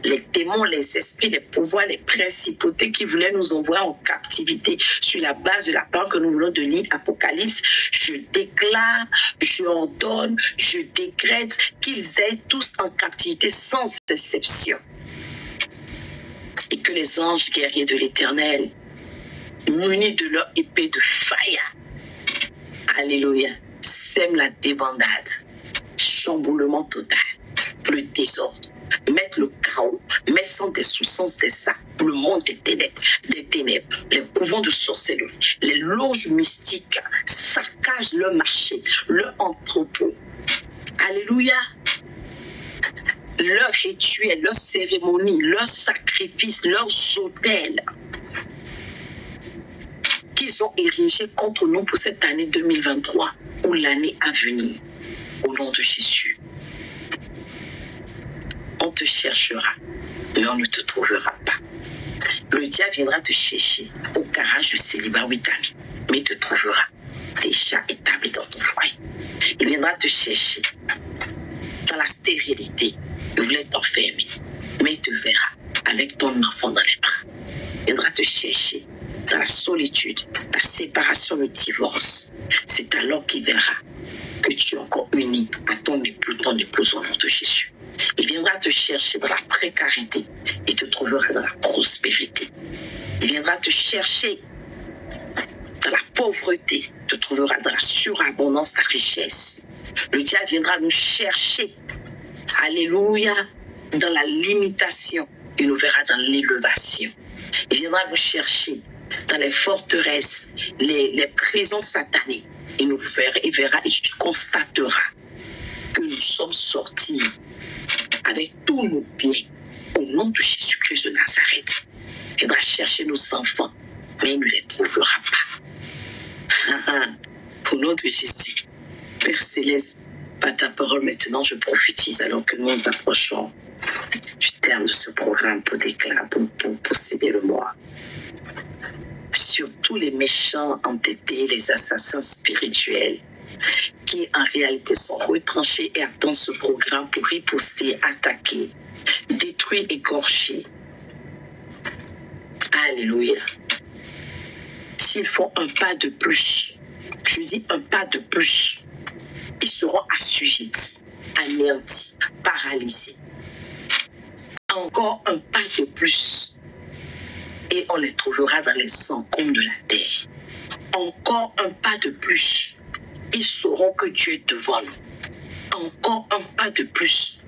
les démons, les esprits, les pouvoirs, les principautés qui voulaient nous envoyer en captivité sur la base de la parole que nous voulons de lire, Apocalypse, je déclare, je ordonne, je décrète qu'ils aillent tous en captivité sans exception. Et que les anges guerriers de l'Éternel, munis de leur épée de fire, alléluia, sèment la débandade, chamboulement total, le désordre, mettre le chaos, mettre sans des soucis des sacs, le monde des ténèbres, les couvents de sorcellerie, les loges mystiques saccagent leur marché, leur entrepôt. Alléluia. Leurs rituels, leurs cérémonies, leurs sacrifices, leurs autels qu'ils ont érigés contre nous pour cette année 2023 ou l'année à venir. Au nom de Jésus. On te cherchera, mais on ne te trouvera pas. Le diable viendra te chercher au garage du célibat Witami, mais il te trouvera déjà établi dans ton foyer. Il viendra te chercher dans la stérilité. Il voulait t'enfermer, mais il te verra avec ton enfant dans les bras. Il viendra te chercher dans la solitude, la séparation, le divorce. C'est alors qu'il verra que tu es encore uni à ton épouse au nom de Jésus. Il viendra te chercher dans la précarité et te trouvera dans la prospérité. Il viendra te chercher dans la pauvreté, te trouvera dans la surabondance, la richesse. Le diable viendra nous chercher, alléluia, dans la limitation. Il nous verra dans l'élévation. Il viendra nous chercher dans les forteresses, les prisons satanées. Il verra et tu constateras que nous sommes sortis avec tous nos biens au nom de Jésus-Christ de Nazareth. Il viendra chercher nos enfants, mais il ne les trouvera pas. Au nom de Jésus, Père Céleste, par ta parole maintenant, je prophétise alors que nous nous approchons du terme de ce programme pour déclarer, pour posséder le mois. Sur tous les méchants entêtés, les assassins spirituels, qui en réalité sont retranchés et attendent ce programme pour riposter, attaquer, détruire, égorger. Alléluia. S'ils font un pas de plus, je dis un pas de plus, ils seront assujettis, anéantis, paralysés. Encore un pas de plus, et on les trouvera dans les encombres de la terre. Encore un pas de plus, ils sauront que Dieu est devant nous. Encore un pas de plus,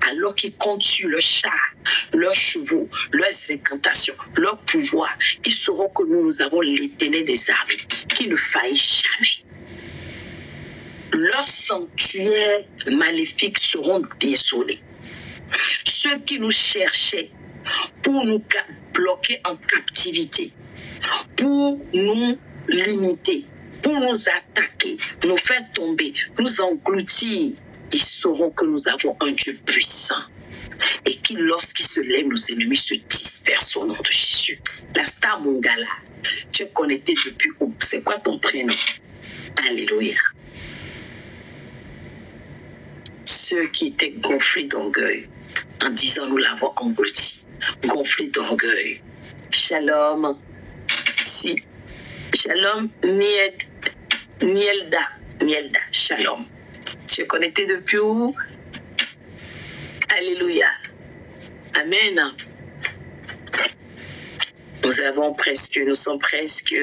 alors qu'ils comptent sur le char, leurs chevaux, leurs incantations, leur pouvoir, ils sauront que nous avons l'Éternel des armées, qui ne faillit jamais. Leurs sanctuaires maléfiques seront désolés. Ceux qui nous cherchaient pour nous bloquer en captivité, pour nous limiter, pour nous attaquer, nous faire tomber, nous engloutir, ils sauront que nous avons un Dieu puissant et qui, lorsqu'il se lève, nos ennemis se dispersent au nom de Jésus. La star Mongala, tu es connecté depuis où? C'est quoi ton prénom? Alléluia. Ceux qui étaient gonflés d'orgueil, en disant nous l'avons englouti, gonflés d'orgueil. Shalom, Shalom, Nielda, Shalom. Tu es connecté depuis où? Alléluia. Amen. Nous sommes presque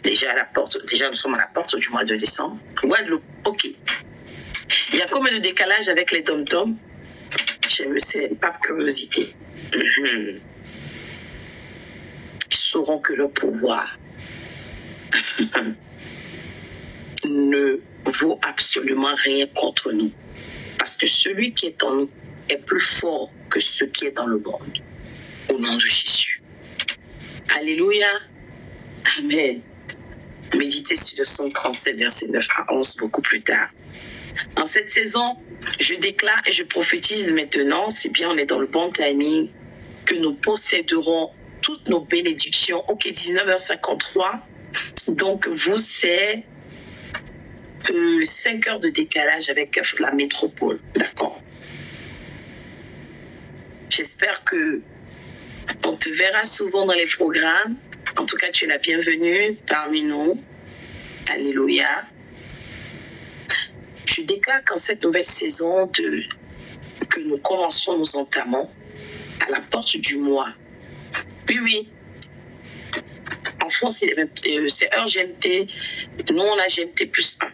déjà à la porte, nous sommes à la porte du mois de décembre. Guadeloupe, ok. Il y a combien de décalage avec les dom-toms? C'est pas curiosité. Ils sauront que le pouvoir ne vaut absolument rien contre nous. Parce que celui qui est en nous est plus fort que ce qui est dans le monde. Au nom de Jésus. Alléluia. Amen. Méditez sur le 137, verset 9 à 11, beaucoup plus tard. En cette saison, je déclare et je prophétise maintenant, si bien on est dans le bon timing, que nous posséderons toutes nos bénédictions. Ok, 19h53. Donc, vous, c'est 5 heures de décalage avec la métropole. D'accord. J'espère que on te verra souvent dans les programmes. En tout cas, tu es la bienvenue parmi nous. Alléluia. Je déclare qu'en cette nouvelle saison que nous commençons, nous entamons, à la porte du mois. Oui. En France, c'est heure GMT. Nous, on a GMT plus 1.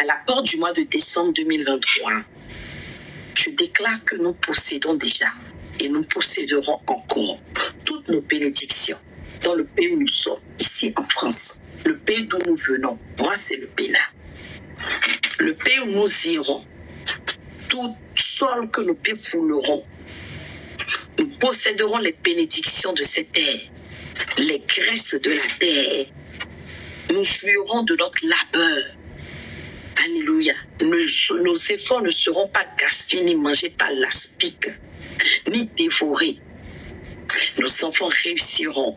À la porte du mois de décembre 2023, je déclare que nous possédons déjà et nous posséderons encore toutes nos bénédictions dans le pays où nous sommes, ici en France, le pays d'où nous venons. Moi, c'est le Bénin. Le pays où nous irons, tout sol que nos pieds fouleront, nous posséderons les bénédictions de cette terre, les graisses de la terre. Nous jouirons de notre labeur. Alléluia. Nos efforts ne seront pas gaspillés ni mangés par l'aspic, ni dévorés. Nos enfants réussiront.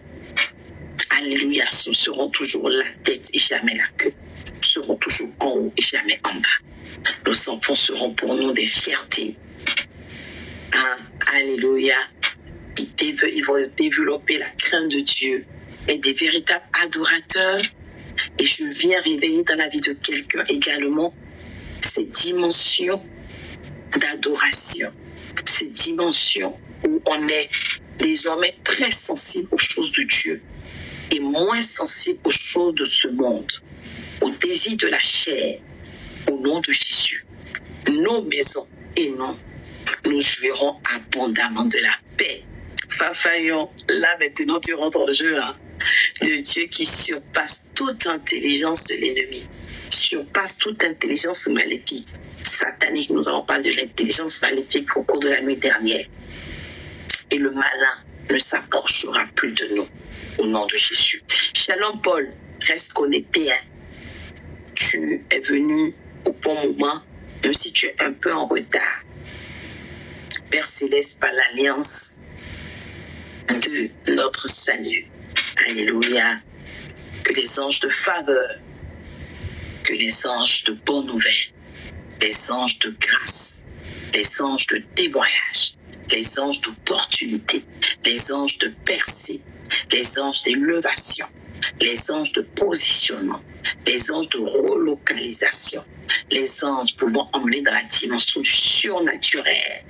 Alléluia. Nous serons toujours la tête et jamais la queue. Nous serons toujours en haut et jamais en bas. Nos enfants seront pour nous des fiertés. Alléluia. Ils vont développer la crainte de Dieu et des véritables adorateurs. Et je viens réveiller dans la vie de quelqu'un également ces dimensions d'adoration, ces dimensions où on est désormais très sensible aux choses de Dieu et moins sensible aux choses de ce monde, au désir de la chair, au nom de Jésus. Nos maisons et nous jouirons abondamment de la paix. Fafayon, là maintenant tu rentres en jeu, de Dieu qui surpasse toute intelligence de l'ennemi, surpasse toute intelligence maléfique, satanique. Nous avons parlé de l'intelligence maléfique au cours de la nuit dernière. Et le malin ne s'approchera plus de nous, au nom de Jésus. Shalom Paul, reste connecté. Tu es venu au bon moment, même si tu es un peu en retard. Père Céleste, par l'alliance de notre salut. Alléluia. Que les anges de faveur, que les anges de bonne nouvelle, les anges de grâce, les anges de témoignage, les anges d'opportunité, les anges de percée, les anges d'élévation, les anges de positionnement, les anges de relocalisation, les anges pouvant emmener dans la dimension du surnaturel,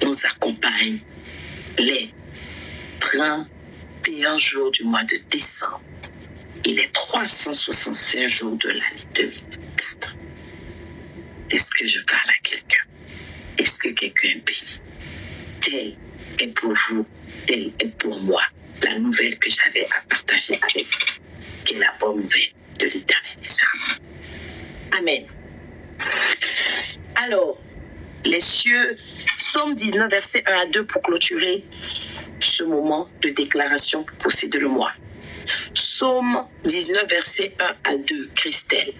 nous accompagnent les 31 jours du mois de décembre et les 365 jours de l'année 2024. Est-ce que je parle à quelqu'un? Est-ce que quelqu'un est béni? Telle est pour vous, telle est pour moi la nouvelle que j'avais à partager avec vous, qui est la bonne nouvelle de l'Éternel des armées. Amen. Alors, les cieux, Psaume 19, verset 1 à 2 pour clôturer ce moment de déclaration pour posséder le mois. Psaume 19, verset 1 à 2, Christelle.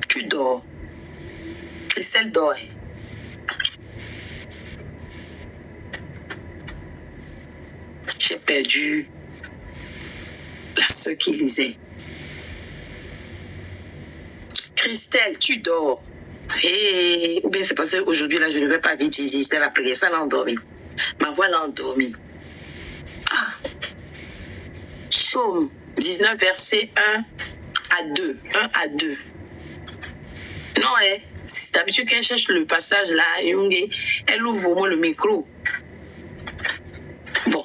Tu dors. Christelle dort. J'ai perdu la sœur qui lisait. Christelle, tu dors. Ou bien c'est parce qu'aujourd'hui, là, je ne vais pas vite, j'étais la prière, ça l'a endormi. Ma voix l'a endormi. Psaume 19, verset 1 à 2. 1 à 2. Non, c'est d'habitude qu'elle cherche le passage là, elle ouvre au moins le micro. Bon.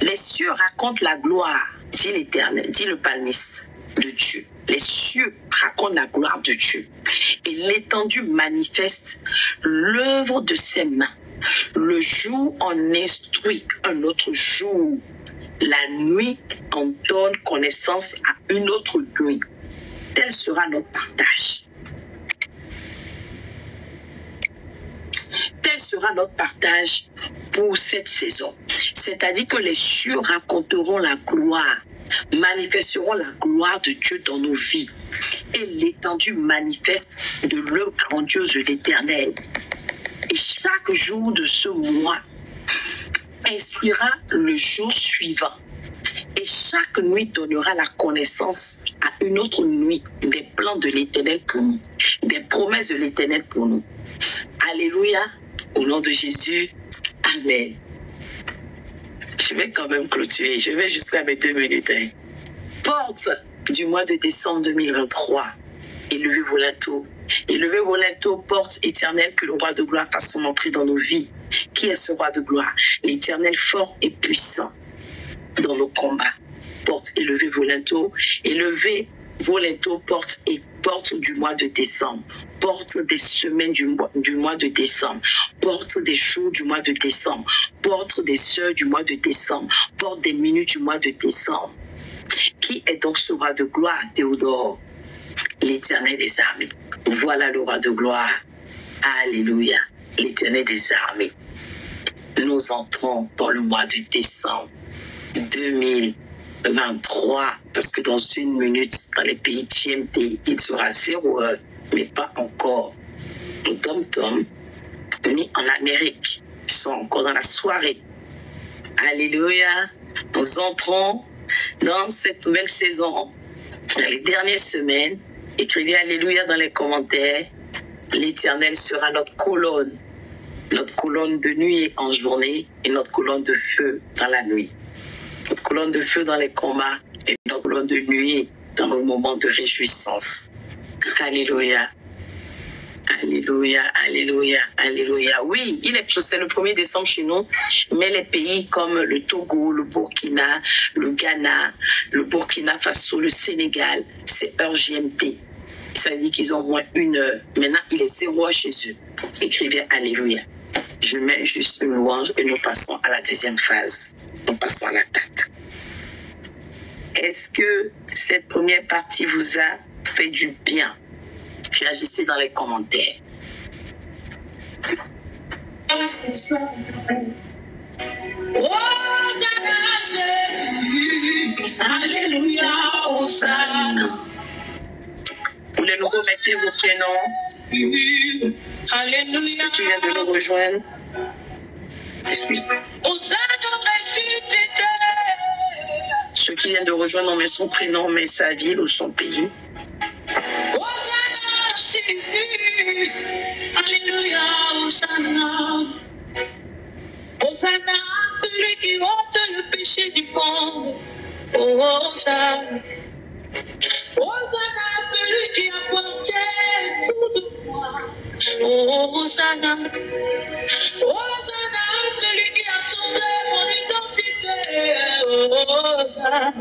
Les cieux racontent la gloire, dit l'Éternel, dit le psalmiste de Dieu. Les cieux racontent la gloire de Dieu. Et l'étendue manifeste l'œuvre de ses mains. Le jour en instruit un autre jour. La nuit en donne connaissance à une autre nuit. Tel sera notre partage. Tel sera notre partage pour cette saison. C'est-à-dire que les cieux raconteront la gloire, manifesteront la gloire de Dieu dans nos vies. Et l'étendue manifeste de l'œuvre grandiose de l'Éternel. Et chaque jour de ce mois instruira le jour suivant. Et chaque nuit donnera la connaissance à une autre nuit des plans de l'Éternel pour nous, des promesses de l'Éternel pour nous. Alléluia, au nom de Jésus, amen. Je vais quand même clôturer, je vais jusqu'à mes 2 minutes. Porte du mois de décembre 2023, élevez vos linteaux. Élevez vos linteaux, porte éternelle, que le roi de gloire fasse son entrée dans nos vies. Qui est ce roi de gloire? L'Éternel fort et puissant dans nos combats. Porte, élevez vos linteaux. Élevez vos linteaux, porte et porte du mois de décembre. Porte des semaines du mois de décembre. Porte des jours du mois de décembre. Porte des heures du mois de décembre. Porte des minutes du mois de décembre. Qui est donc ce roi de gloire, Théodore? L'Éternel des armées. Voilà le roi de gloire. Alléluia. L'Éternel des armées. Nous entrons dans le mois de décembre 2023, parce que dans 1 minute, dans les pays de GMT, il sera 0 heure, mais pas encore. Tom-Tom, ni en Amérique, ils sont encore dans la soirée. Alléluia. Nous entrons dans cette nouvelle saison, dans les dernières semaines. Écrivez Alléluia dans les commentaires. L'Éternel sera notre colonne de nuit et en journée, et notre colonne de feu dans la nuit. Notre colonne de feu dans les combats et notre colonne de nuit dans nos moments de réjouissance. Alléluia. Alléluia, alléluia, alléluia. Oui, c'est le 1er décembre chez nous, mais les pays comme le Togo, le Burkina, le Ghana, le Burkina Faso, le Sénégal, c'est heure GMT. Ça veut dire qu'ils ont au moins 1 heure. Maintenant, il est 0 heure chez eux. Écrivez Alléluia. Je mets juste une louange et nous passons à la deuxième phase. Nous passons à l'attaque. Est-ce que cette première partie vous a fait du bien? Réagissez dans les commentaires. Alléluia, Hosanna. Vous les nouveaux, mettez vos prénoms. Alléluia. Ceux qui viennent de nous rejoindre. Ceux qui viennent de rejoindre, on met son prénom, on met sa ville ou son pays. Alléluia, Hosanna. Hosanna, celui qui ôte le péché du monde. Hosanna. Hosanna, celui qui a porté tout de moi. Hosanna. Hosanna, celui qui a sauvé mon identité. Hosanna.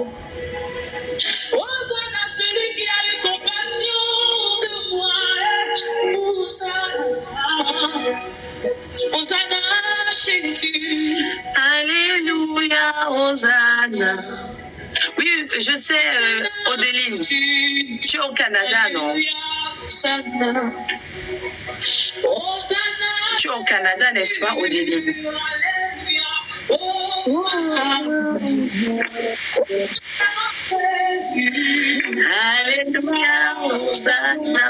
Hosanna, celui qui a eu compassion de moi. Hosanna. Hosanna, Jésus. Alléluia, Hosanna. Oui, je sais, Odéline, tu es au Canada, non? Tu es au Canada, n'est-ce pas, Odéline? Alléluia, Hosanna.